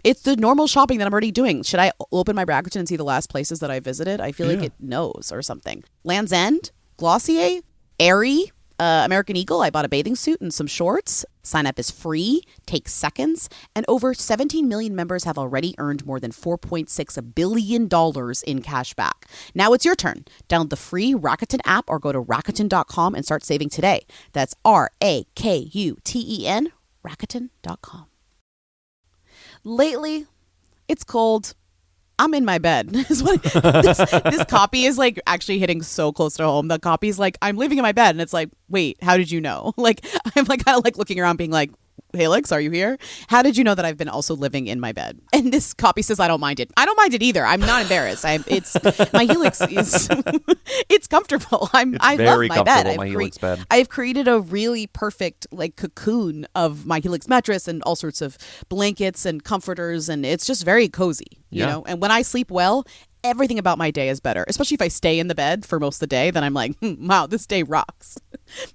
It's the normal shopping that I'm already doing. Should I open my Rakuten and see the last places that I visited? I feel like it knows or something. Land's End, Glossier, Aerie, American Eagle, I bought a bathing suit and some shorts. Sign up is free, takes seconds, and over 17 million members have already earned more than $4.6 billion in cash back. Now it's your turn. Download the free Rakuten app or go to Rakuten.com and start saving today. That's Rakuten, Rakuten.com. Lately, it's cold. I'm in my bed. This copy is like actually hitting so close to home. The copy is like, I'm living in my bed. And it's like, wait, how did you know? Like, I'm like kind of like looking around being like, Hailey, are you here? How did you know that I've been also living in my bed? And this copy says I don't mind it. I don't mind it either. I'm not embarrassed. It's my Helix is it's comfortable. I love my bed. I've created a really perfect like cocoon of my Helix mattress and all sorts of blankets and comforters, and it's just very cozy, you know. And when I sleep well, everything about my day is better, especially if I stay in the bed for most of the day. Then I'm like, wow, this day rocks.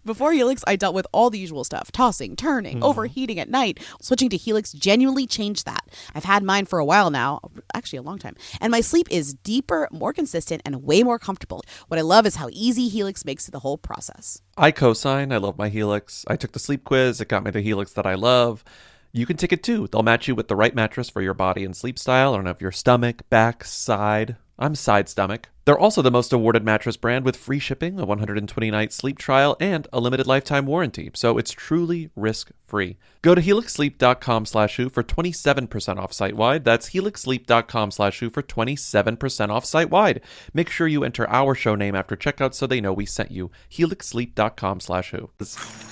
Before Helix, I dealt with all the usual stuff, tossing, turning, overheating at night. Switching to Helix genuinely changed that. I've had mine for a while now, actually a long time, and my sleep is deeper, more consistent, and way more comfortable. What I love is how easy Helix makes the whole process. I co-sign. I love my Helix. I took the sleep quiz. It got me the Helix that I love. You can take it too. They'll match you with the right mattress for your body and sleep style. I don't know if you're stomach, back, side. I'm side stomach. They're also the most awarded mattress brand with free shipping, a 120-night sleep trial, and a limited lifetime warranty. So it's truly risk-free. Go to helixsleep.com/who for 27% off site-wide. That's helixsleep.com/who for 27% off site-wide. Make sure you enter our show name after checkout so they know we sent you. helixsleep.com/who.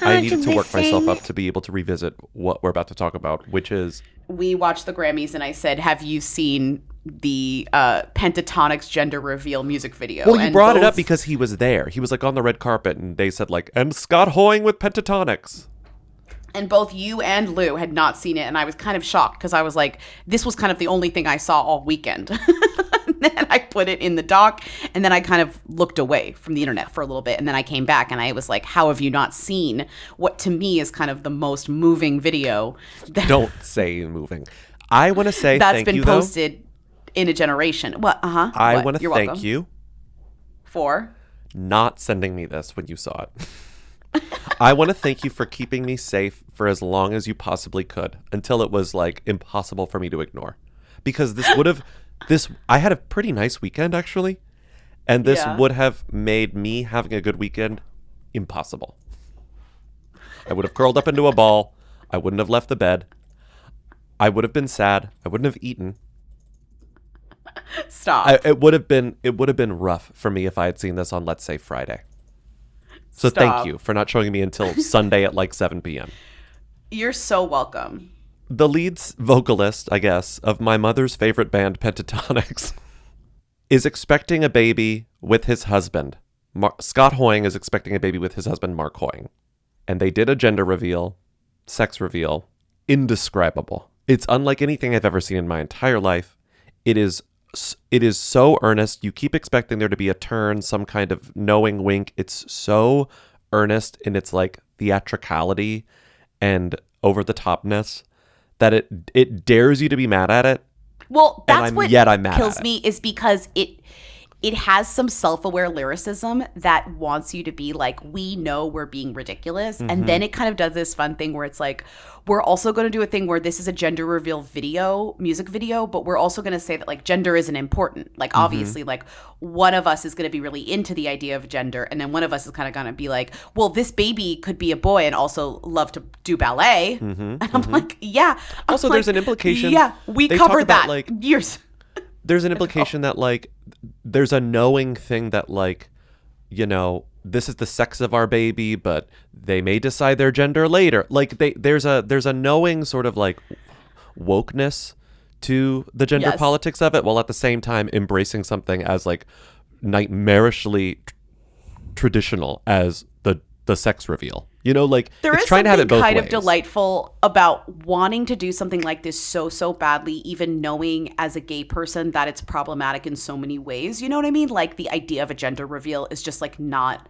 I needed to work myself up to be able to revisit what we're about to talk about, which is... We watched the Grammys and I said, have you seen the Pentatonix gender reveal music video? Well, you brought it up because he was there. He was like on the red carpet and they said like, and Scott Hoying with Pentatonix. And both you and Lou had not seen it, and I was kind of shocked because I was like, this was kind of the only thing I saw all weekend. then I put it in the doc, and then I kind of looked away from the internet for a little bit, and then I came back, and I was like, how have you not seen what to me is kind of the most moving video? Don't say moving. I want to say that's thank been you, posted in a generation. What? I want to thank you for not sending me this when you saw it. I want to thank you for keeping me safe for as long as you possibly could until it was like impossible for me to ignore. Because I had a pretty nice weekend actually, and this would have made me having a good weekend impossible. I would have curled up into a ball. I wouldn't have left the bed. I would have been sad. I wouldn't have eaten. Stop. It would have been rough for me if I had seen this on, let's say, Friday. So thank you for not showing me until Sunday at like 7 p.m. You're so welcome. The lead vocalist, I guess, of my mother's favorite band, Pentatonix, is expecting a baby with his husband. Scott Hoynig is expecting a baby with his husband, Mark Hoynig. And they did a gender reveal, sex reveal, indescribable. It's unlike anything I've ever seen in my entire life. It is so earnest. You keep expecting there to be a turn, some kind of knowing wink. It's so earnest in its like theatricality and over-the-topness that it dares you to be mad at it. Well, that's what I'm mad kills at me is because it has some self-aware lyricism that wants you to be like, we know we're being ridiculous. Mm-hmm. And then it kind of does this fun thing where it's like, we're also going to do a thing where this is a gender reveal music video, but we're also going to say that like gender isn't important. Like obviously like one of us is going to be really into the idea of gender. And then one of us is kind of going to be like, well, this baby could be a boy and also love to do ballet. Mm-hmm. And I'm like, yeah. Also, there's an implication. Yeah, we covered that like years. There's an implication that like there's a knowing thing that like, you know, this is the sex of our baby, but they may decide their gender later. Like there's a knowing sort of like wokeness to the gender politics of it, while at the same time embracing something as like nightmarishly traditional as the sex reveal. You know, like there it's is trying to have it both kind ways. Of delightful about wanting to do something like this so badly, even knowing as a gay person that it's problematic in so many ways. You know what I mean? Like the idea of a gender reveal is just like not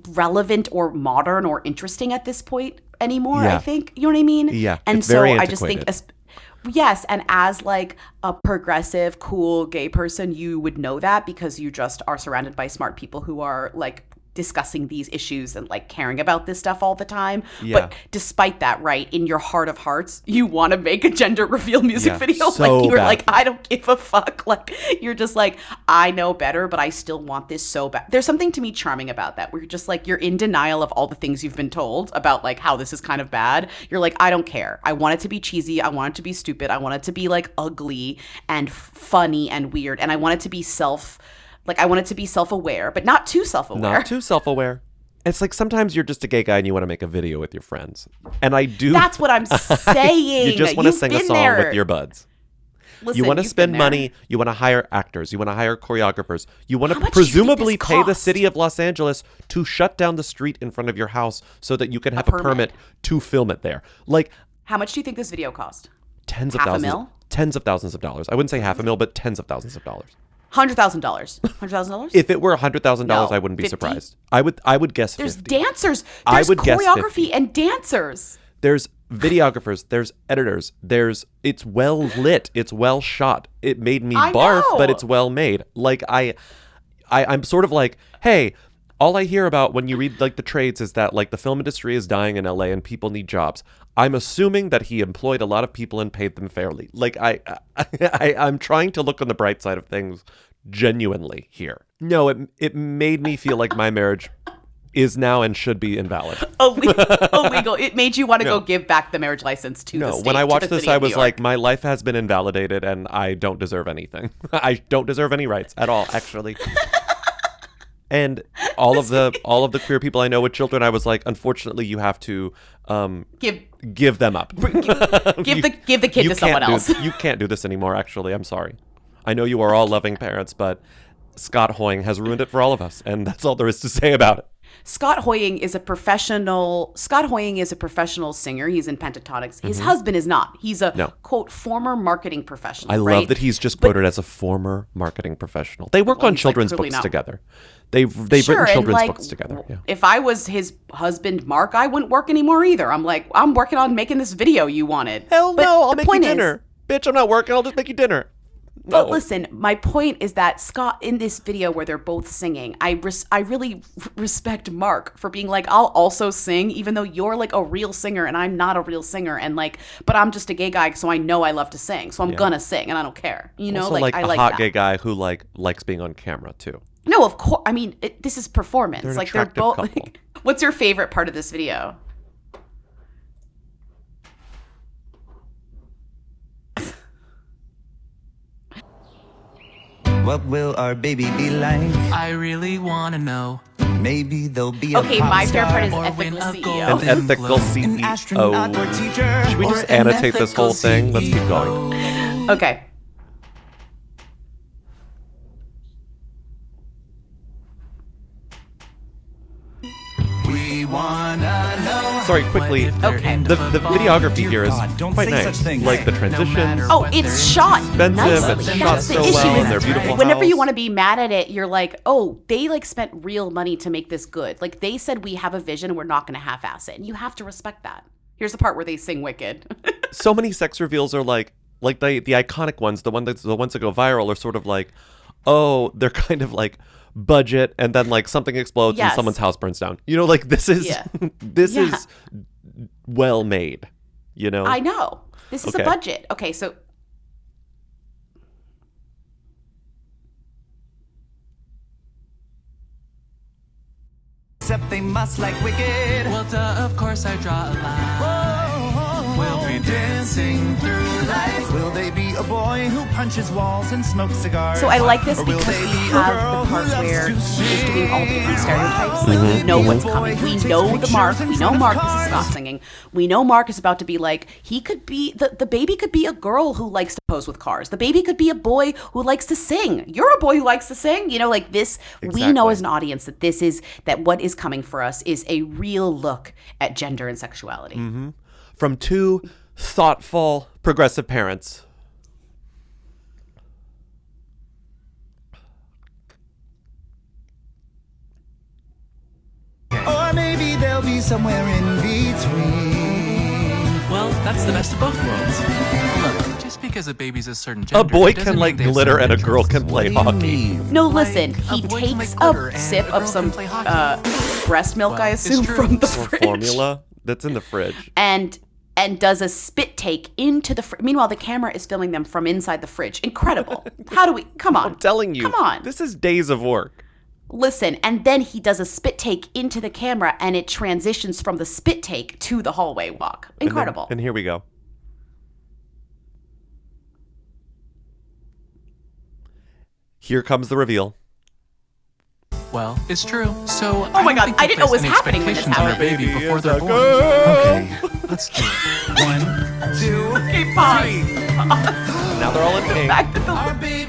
relevant or modern or interesting at this point anymore. Yeah. I think, you know what I mean? Yeah. And it's very I just think, yes, and as like a progressive, cool gay person, you would know that because you just are surrounded by smart people who are like discussing these issues and like caring about this stuff all the time. Yeah. But despite that, right, in your heart of hearts, you want to make a gender reveal music video. So like you're bad. like, I don't give a fuck. Like you're just like, I know better, but I still want this so bad. There's something to me charming about that, where you're just like, you're in denial of all the things you've been told about like how this is kind of bad. You're like, I don't care. I want it to be cheesy. I want it to be stupid. I want it to be like ugly and funny and weird. And I want it to be self-aware, but not too self-aware. Not too self-aware. It's like sometimes you're just a gay guy and you want to make a video with your friends. And I do. That's what I'm saying. You just want to sing a song with your buds. Listen, you want to spend money. You want to hire actors. You want to hire choreographers. You want to presumably pay the city of Los Angeles to shut down the street in front of your house so that you can have a permit to film it there. Like, how much do you think this video cost? Tens of thousands of dollars. I wouldn't say $500,000, but tens of thousands of dollars. $100,000. $100,000? If it were $100,000, I wouldn't be 50? surprised. I would guess 50. There's dancers. There's choreography and dancers. There's videographers. There's editors. It's well lit. It's well shot. It made me barf, but it's well made. Like I'm sort of like, hey, all I hear about when you read like the trades is that like the film industry is dying in LA and people need jobs. I'm assuming that he employed a lot of people and paid them fairly. Like I'm trying to look on the bright side of things genuinely here. No, it made me feel like my marriage is now and should be invalid. Illegal. It made you want to go give back the marriage license to the state. No, when I watched this, I was like, my life has been invalidated and I don't deserve anything. I don't deserve any rights at all, actually. And all of the queer people I know with children, I was like, unfortunately, you have to give them up. Give the kid to someone else. You can't do this anymore, actually. I'm sorry. I know you are all loving parents, but Scott Hoynig has ruined it for all of us, and that's all there is to say about it. Scott Hoynig is a professional singer. He's in Pentatonix. His husband is not. He's a quote former marketing professional. I love that he's just quoted as a former marketing professional. They work on children's books together. They've written children's books together. Yeah. If I was his husband, Mark, I wouldn't work anymore either. I'm like, I'm working on making this video you wanted. Hell no, I'll make you dinner. Bitch, I'm not working. I'll just make you dinner. But listen, my point is that Scott, in this video where they're both singing, I really respect Mark for being like, I'll also sing, even though you're like a real singer and I'm not a real singer, and like, but I'm just a gay guy, so I know I love to sing, so I'm gonna sing, and I don't care, you know. Also, like I like a hot gay guy who likes being on camera too. No, of course. I mean, this is performance. They're an they're both. couple. What's your favorite part of this video? What will our baby be like? I really want to know. Maybe there'll be a my favorite part is ethical CEO. An ethical CEO. Should we just annotate this whole thing? Let's keep going. Okay. We wanna know. Sorry, quickly. Okay. The videography here is quite nice. Like the transitions. Oh, it's shot expensive. nicely. It's shot so well, and they're beautiful. Whenever you want to be mad at it, you're like, oh, they like spent real money to make this good. Like they said, we have a vision and we're not going to half-ass it. And you have to respect that. Here's the part where they sing Wicked. So many sex reveals are like the iconic ones, the ones that go viral are sort of like, oh, they're kind of like budget, and then like something explodes and someone's house burns down. You know, like this is is well made. You know, I know this is a budget. Okay, so except they must like Wicked. Well, duh, of course I draw a line. We'll be dancing through life. Will they be a boy who punches walls and smokes cigars? So I like this because we have the part where he's doing all the different stereotypes. Like we know what's coming. We know the Mark. We know Mark is Scott singing. We know Mark is about to be like, he could be, the baby could be a girl who likes to pose with cars. The baby could be a boy who likes to sing. You're a boy who likes to sing. You know, like this, we know as an audience that what is coming for us is a real look at gender and sexuality. Mm-hmm. From two thoughtful, progressive parents. Or maybe they'll be somewhere in between. Well, that's the best of both worlds. Look, just because a baby's a certain gender, a boy can like glitter and a girl can play hockey. No, listen, he takes a sip of some breast milk, I assume, from the fridge. Formula that's in the fridge. And does a spit take into the meanwhile the camera is filming them from inside the fridge. Incredible. How do we come on, I'm telling you, come on, this is days of work. Listen, and then he does a spit take into the camera and it transitions from the spit take to the hallway walk. Incredible. And here we go. Here comes the reveal. Well, it's true. So, oh my God, I didn't know what was happening when this happened. Baby before they're born. Okay, let's do it. 1, 2, okay, pause. Now they're all in pink. The fact that they're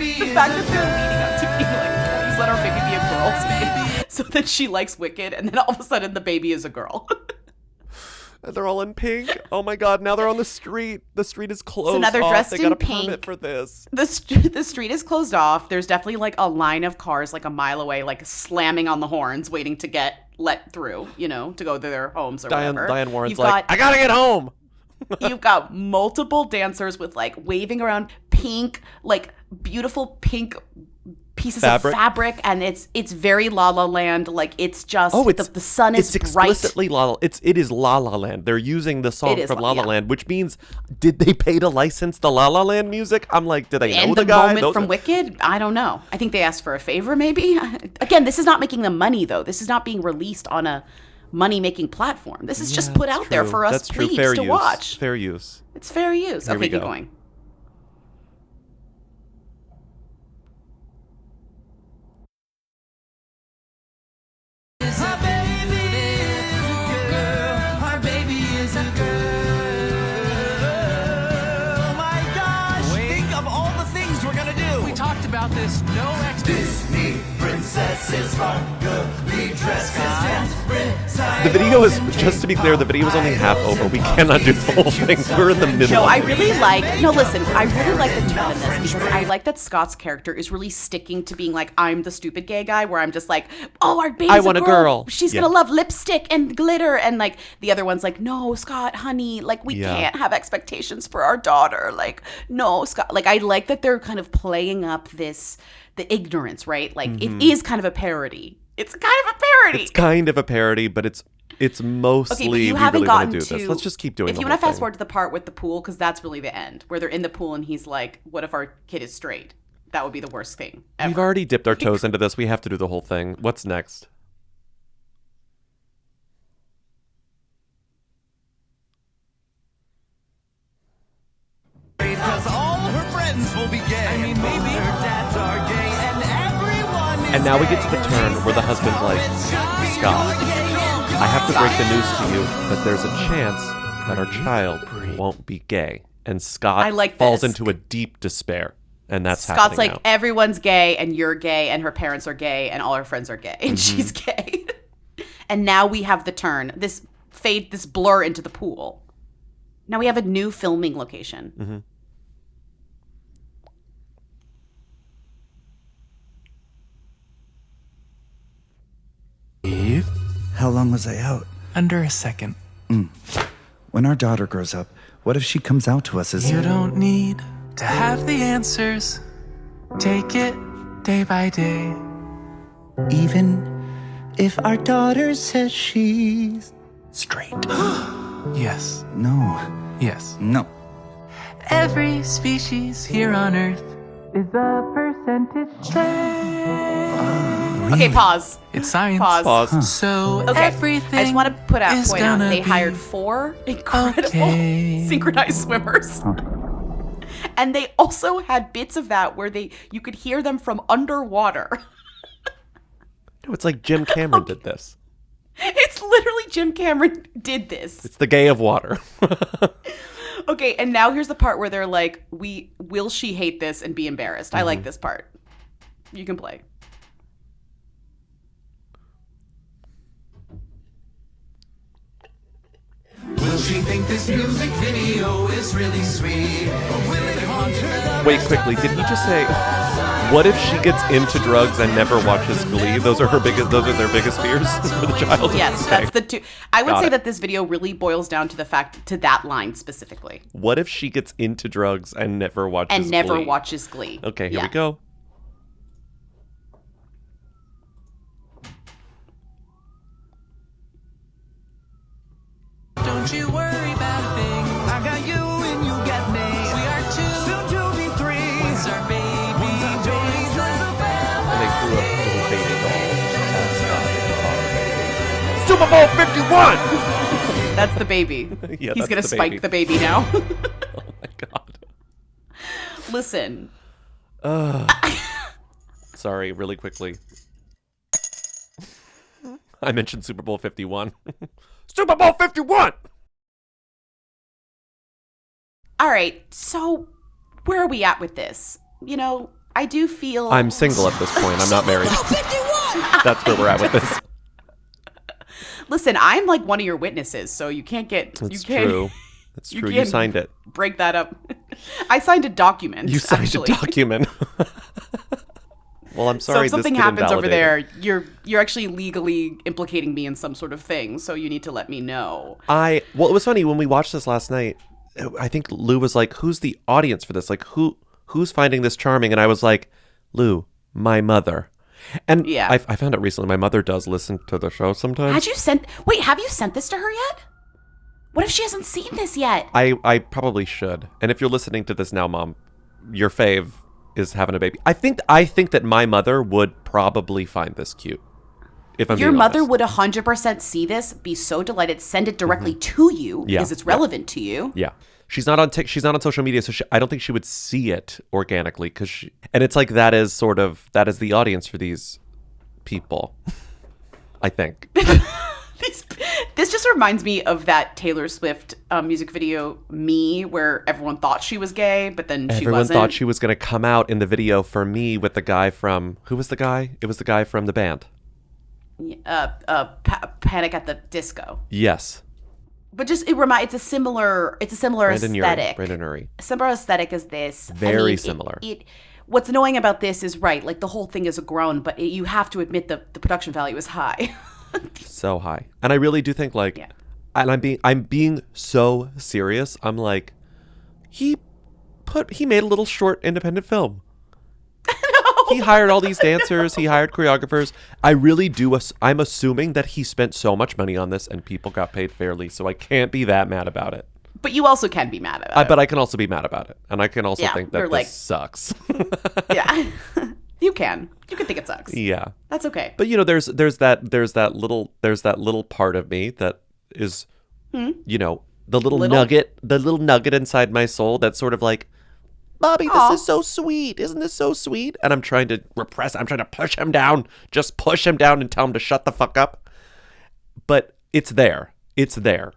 leading up to being like, please let our baby be a girl, so that she likes Wicked, and then all of a sudden the baby is a girl. They're all in pink. Oh my God! Now they're on the street. The street is closed. So now they're dressed They got a in pink. permit for this. The street is closed off. There's definitely like a line of cars like a mile away, like slamming on the horns, waiting to get let through. You know, to go to their homes or whatever. Diane Warren's like, I gotta get home. You've got multiple dancers with like waving around pink, like beautiful pink pieces of fabric, and it's very La La Land. Like it's just the sun is bright. It's explicitly it is La La Land. They're using the song from La La Land, which means did they pay to license the La La Land music? I'm like, did they know the guy? And the moment from Wicked? I don't know. I think they asked for a favor, maybe. Again, this is not making them money though. This is not being released on a money-making platform. This is just put out there for us plebes to watch. Fair use. It's fair use. Okay, keep going. About this, no Disney princess. princesses, Marguerite dresses, dance, The video is, just to be clear, the video is only half over. We cannot do the whole thing. We're in the middle. No, I really like the turn in this because I like that Scott's character is really sticking to being like, I'm the stupid gay guy, where I'm just like, oh, our baby's I want a girl. She's gonna love lipstick and glitter. And like the other one's like, no, Scott, honey, like we can't have expectations for our daughter. Like, no, Scott. Like, I like that they're kind of playing up the ignorance, right? Like it is kind of a parody. It's kind of a parody. It's kind of a parody, but it's mostly we really want to do this. Let's just keep doing it. If you want to fast forward to the part with the pool, because that's really the end, where they're in the pool and he's like, what if our kid is straight? That would be the worst thing ever. We've already dipped our toes into this. We have to do the whole thing. What's next? because all her friends will be gay. I mean, maybe her dads are gay, and everyone is And now we get to the turn where the husband's like, Scott, I have to break the news to you, but there's a chance that our child won't be gay. And Scott falls into a deep despair. And that's Scott's happening like, now. everyone's gay, and you're gay, and her parents are gay, and all her friends are gay, and she's gay. And now we have the turn, this blur into the pool. Now we have a new filming location. Mm-hmm. Eve? How long was I out? Under a second. When our daughter grows up, what if she comes out to us as... You don't need to have the answers. Take it day by day. Even if our daughter says she's... straight. Yes. No. Yes. No. Every species here on Earth is a percentage change. Okay, pause. It's science. Pause. Huh. So Okay, everything I just want to point out they be hired 4 incredible synchronized swimmers. And they also had bits of that where you could hear them from underwater. No, it's like Jim Cameron did this. It's literally Jim Cameron did this. It's the gay of water. Okay, and now here's the part where they're like, will she hate this and be embarrassed? I like this part. You can play. Will she think this music video is really sweet? Or will it haunt her? Wait, quickly, did he just say, what if she gets into drugs and never watches Glee? Those are their biggest fears for the child? Yes, Okay. that's the two. I would Got say it. that this video really boils down to that line specifically. What if she gets into drugs and never watches And never Glee? watches Glee. Okay, here we go. Don't you worry about a thing. I got you and you got me. We are 2. Soon to be 3. When's our baby? When's our baby? There's a family. And they grew up little baby dolls. Super Bowl 51! That's the baby. Yeah, He's that's going to the spike baby. the baby now. Oh my god. Listen. Sorry, really quickly. I mentioned Super Bowl 51. Super Bowl 51! All right, so where are we at with this? You know, I do feel... I'm single at this point. I'm not married. That's where we're at with this. Listen, I'm like one of your witnesses, so you can't get... That's true. That's true. You can't signed it. Break that up. I signed a document. You signed actually. a document. Well, I'm sorry. So if something this happens over invalidated. there, you're actually legally implicating me in some sort of thing. So you need to let me know. Well, it was funny when we watched this last night. I think Lou was like, "Who's the audience for this? Like, who's finding this charming?" And I was like, "Lou, my mother." And yeah, I found out recently my mother does listen to the show sometimes. Have you sent this to her yet? What if she hasn't seen this yet? I probably should. And if you're listening to this now, Mom, your fave is having a baby. I think that my mother would probably find this cute. If I'm Your being mother honest. would 100% see this, be so delighted, send it directly to you because it's relevant to you. Yeah. She's not on social media, so I don't think she would see it organically and it's like that is the audience for these people. I think. This just reminds me of that Taylor Swift music video, Me, where everyone thought she was gay, but then she Everyone wasn't. thought she was going to come out in the video for Me with the guy from... Who was the guy? It was the guy from the band. Panic at the Disco. Yes. But just it's a similar aesthetic. Brandon Urie. Similar aesthetic as this. Very similar. What's annoying about this is like the whole thing is a groan, but you have to admit the production value is high. So high. And I really do think and I'm being so serious. I'm like, he made a little short independent film. He hired all these dancers. He hired choreographers. I really do. I'm assuming that he spent so much money on this and people got paid fairly. So I can't be that mad about it. But you also can be mad about it. But I can also be mad about it. And I can also think that this sucks. Yeah. You can think it sucks. Yeah. That's okay. But there's that little part of me that is, the little nugget inside my soul that's sort of like, Bobby, this is so sweet. Isn't this so sweet? And I'm trying to repress. I'm trying to push him down. Just push him down and tell him to shut the fuck up. But it's there. It's there.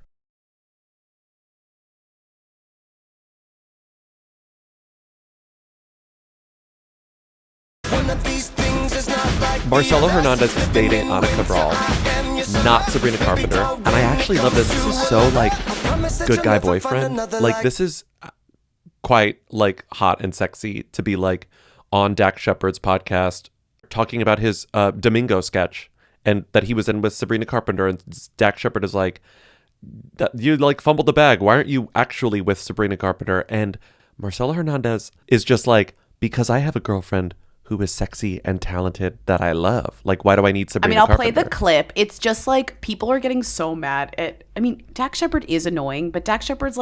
Marcelo Hernandez is dating Ana Cabral, not Sabrina Carpenter. And I actually love this. This is so good guy boyfriend. This is quite hot and sexy to be on Dax Shepard's podcast talking about his Domingo sketch and that he was in with Sabrina Carpenter, and Dax Shepard is like, you fumbled the bag. Why aren't you actually with Sabrina Carpenter? And Marcelo Hernandez is just because I have a girlfriend who is sexy and talented that I love. Why do I need Sabrina Carpenter? I'll play the clip. It's just people are getting so mad at... Dax Shepard is annoying, but Dax Shepard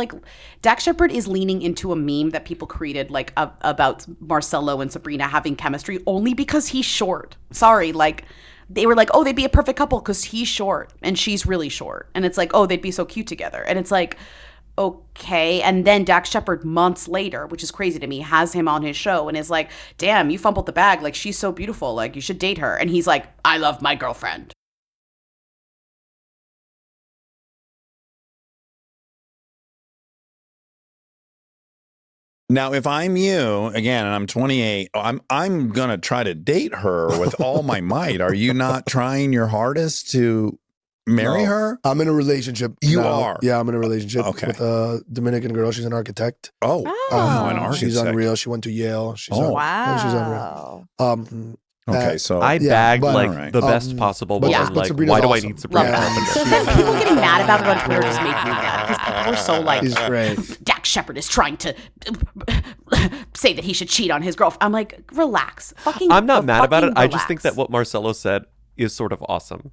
is leaning into a meme that people created about Marcelo and Sabrina having chemistry only because he's short. Sorry, they were oh, they'd be a perfect couple because he's short and she's really short. And it's oh, they'd be so cute together. And it's okay. And then Dax Shepard months later, which is crazy to me, has him on his show and is damn, you fumbled the bag. She's so beautiful. You should date her. And he's I love my girlfriend. Now, if I'm you, again, and I'm 28, I'm going to try to date her with all my might. Are you not trying your hardest to marry her? I'm in a relationship. You now. are? Yeah, I'm in a relationship with a Dominican girl. She's an architect. An architect. She's unreal. She went to Yale. She's wow. She's unreal. Okay, so I bagged the best possible woman. Why do I need Sabrina Carpenter? People getting mad about it on Twitter just make me mad because people are so he's great. Dax Shepard is trying to say that he should cheat on his girlfriend. I'm relax. I'm not mad about it. Relax. I just think that what Marcelo said is sort of awesome.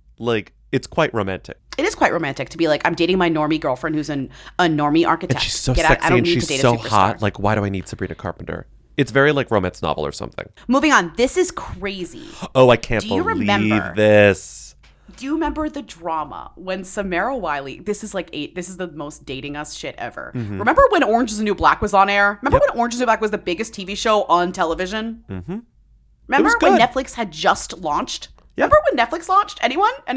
It's quite romantic. It is quite romantic to be I'm dating my normie girlfriend who's a normie architect. And she's so sexy and she's so hot. Why do I need Sabrina Carpenter? It's very romance novel or something. Moving on. This is crazy. Oh, I can't believe this. Do you remember the drama when Samira Wiley, this is the most dating us shit ever. Mm-hmm. Remember when Orange is the New Black was on air? Remember when Orange is the New Black was the biggest TV show on television? Mm-hmm. Remember when Netflix had just launched? Yep. Remember when Netflix launched? Anyone? I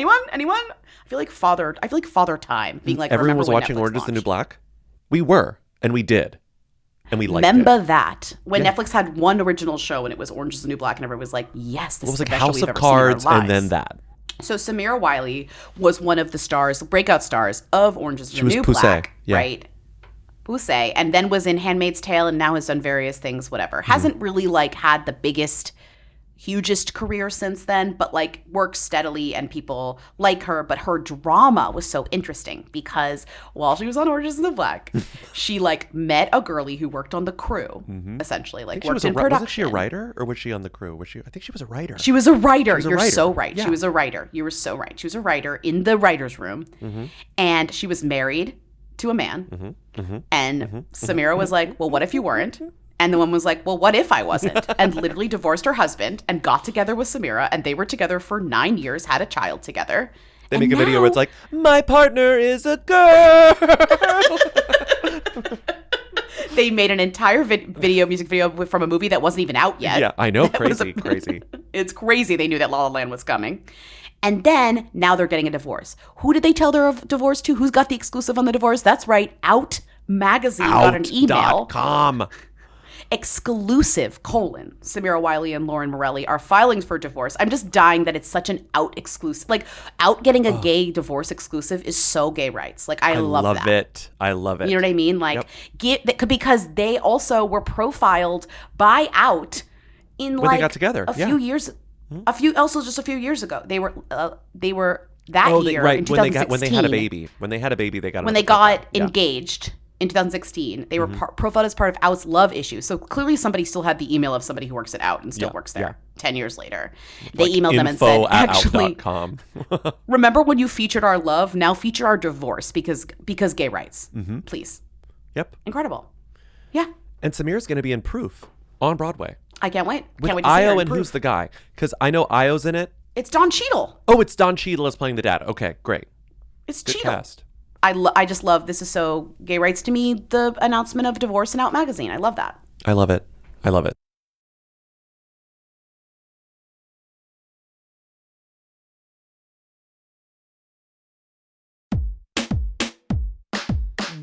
feel like Father Time being everyone was watching Orange is the New Black. We were, and we did. And we liked Remember it. that when Netflix had one original show and it was Orange is the New Black and everyone was yes, this is the best show House we've of ever Cards seen in our and lives. then that. So Samira Wiley was one of the stars, breakout stars of Orange is the New Black, right? Poussey, and then was in Handmaid's Tale and now has done various things, whatever. Hasn't really had the biggest, hugest career since then, but works steadily and people like her. But her drama was so interesting because while she was on Orange is the New Black, she met a girlie who worked on the crew, essentially, worked in production. Wasn't she a writer or was she on the crew? I think she was a writer. She was a writer. You're so right. Yeah. She was a writer. You were so right. She was a writer in the writer's room, and she was married to a man. And Samira was well, what if you weren't? And the one was well, what if I wasn't? And literally divorced her husband and got together with Samira. And they were together for 9 years, had a child together. They make a video where it's my partner is a girl. They made an entire music video from a movie that wasn't even out yet. Yeah, I know. Crazy. It's crazy they knew that La La Land was coming. And then, now they're getting a divorce. Who did they tell their divorce to? Who's got the exclusive on the divorce? That's right. Out Magazine got an email. Out.com. Exclusive, Samira Wiley and Lauren Morelli are filing for divorce. I'm just dying that it's such an Out exclusive. Like, Out getting a gay divorce exclusive is so gay rights. Like, I love that. I love it. You know what I mean? Like, because they also were profiled by Out in when they got together. few years. Just a few years ago. They were that year right, in 2016. when they had a baby. When they had a baby, they got when they got engaged. In 2016, they were profiled as part of Out's love issue. So clearly somebody still had the email of somebody who works at Out and still works there 10 years later. They emailed them and said, actually, remember when you featured our love? Now feature our divorce because gay rights. Please. Yep. Incredible. Yeah. And Samira's going to be in Proof on Broadway. I can't wait. With can't wait to see her in and Proof. who's the guy? Because I know Io's in it. It's Don Cheadle. Oh, it's Don Cheadle is playing the dad. Okay, great. It's Good Cheadle. Cast. I just love, this is so gay rights to me, the announcement of divorce in Out Magazine. I love that. I love it. I love it.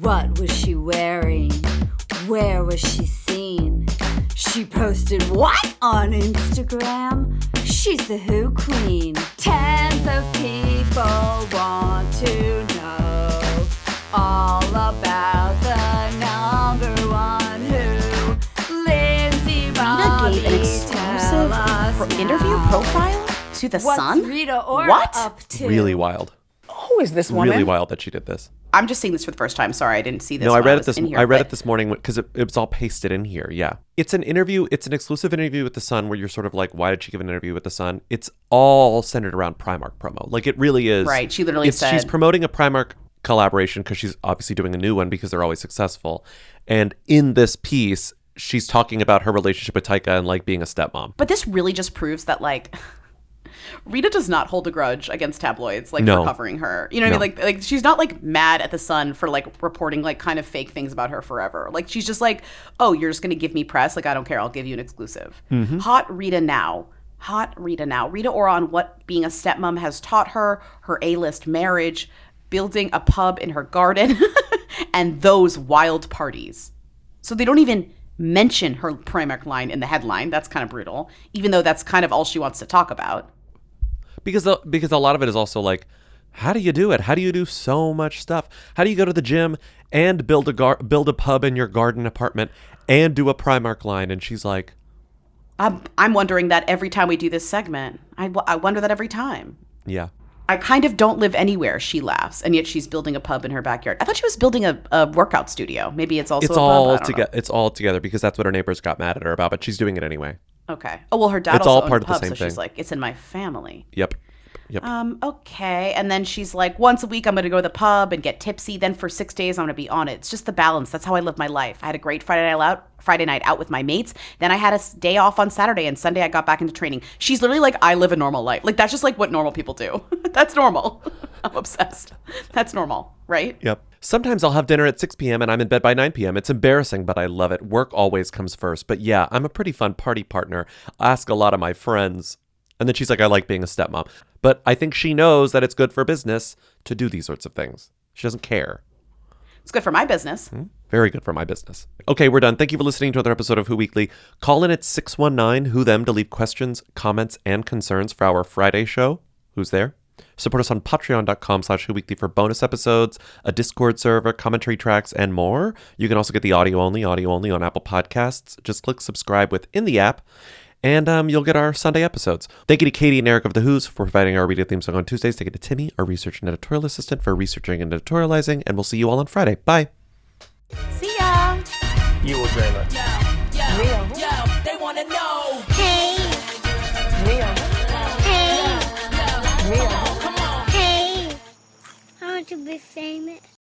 What was she wearing? Where was she seen? She posted what on Instagram? She's the Who Queen. Tens of people want to know all about the number one Who. Lindsay Bobby, Rita gave an exclusive interview profile to The Sun? Rita Ora what? up to? Really wild. Who is this woman? Really wild that she did this. I'm just seeing this for the first time. Sorry, I didn't see this. No, I read it this morning because it was all pasted in here. Yeah, it's an interview. It's an exclusive interview with The Sun where you're sort of like, why did she give an interview with The Sun? It's all centered around Primark promo. Like it really is. Right. She literally said she's promoting a Primark collaboration because she's obviously doing a new one because they're always successful. And in this piece, she's talking about her relationship with Taika and like being a stepmom. But this really just proves that like Rita does not hold a grudge against tabloids like No. for covering her. You know what I mean? Like she's not like mad at The Sun for like reporting like kind of fake things about her forever. Like she's just like, oh, you're just gonna give me press? Like I don't care. I'll give you an exclusive. Hot Rita now. Rita Ora on what being a stepmom has taught her, her A-list marriage, building a pub in her garden, and those wild parties. So they don't even mention her Primark line in the headline. That's kind of brutal, even though that's kind of all she wants to talk about. Because a lot of it is also like, how do you do it? How do you do so much stuff? How do you go to the gym and build a pub in your garden apartment and do a Primark line? And she's like, I'm wondering that every time we do this segment. I wonder that every time. yeah. I kind of don't live anywhere, she laughs, and yet she's building a pub in her backyard. I thought she was building a workout studio. Maybe it's also a pub. It's all together because that's what her neighbors got mad at her about, but she's doing it anyway. Okay. Oh, well, her dad It's also all owned part a of the pub, same so she's thing. like, it's in my family. Yep. Okay. And then she's like, once a week I'm going to go to the pub and get tipsy. Then for 6 days I'm going to be on it. It's just the balance. That's how I live my life. I had a great Friday night out with my mates. Then I had a day off on Saturday, and Sunday I got back into training. She's literally like, I live a normal life. Like that's just like what normal people do. That's normal. I'm obsessed. That's normal, right? Yep. Sometimes I'll have dinner at 6 p.m. and I'm in bed by 9 p.m. It's embarrassing, but I love it. Work always comes first. But yeah, I'm a pretty fun party partner. I ask a lot of my friends. And then she's like, I like being a stepmom. But I think she knows that it's good for business to do these sorts of things. She doesn't care. It's good for my business. Very good for my business. Okay, we're done. Thank you for listening to another episode of Who Weekly. Call in at 619-WHO-THEM to leave questions, comments, and concerns for our Friday show. Who's there? Support us on patreon.com/Who Weekly for bonus episodes, a Discord server, commentary tracks, and more. You can also get the audio only on Apple Podcasts. Just click subscribe within the app, and you'll get our Sunday episodes. Thank you to Katie and Eric of The Who's for providing our Rita theme song on Tuesdays. Thank you to Timmy, our research and editorial assistant, for researching and editorializing, and we'll see you all on Friday. Bye. See ya. You will dream it. They want to know. Hey. Real. Hey. Real. Come on. Hey. I want to be famous.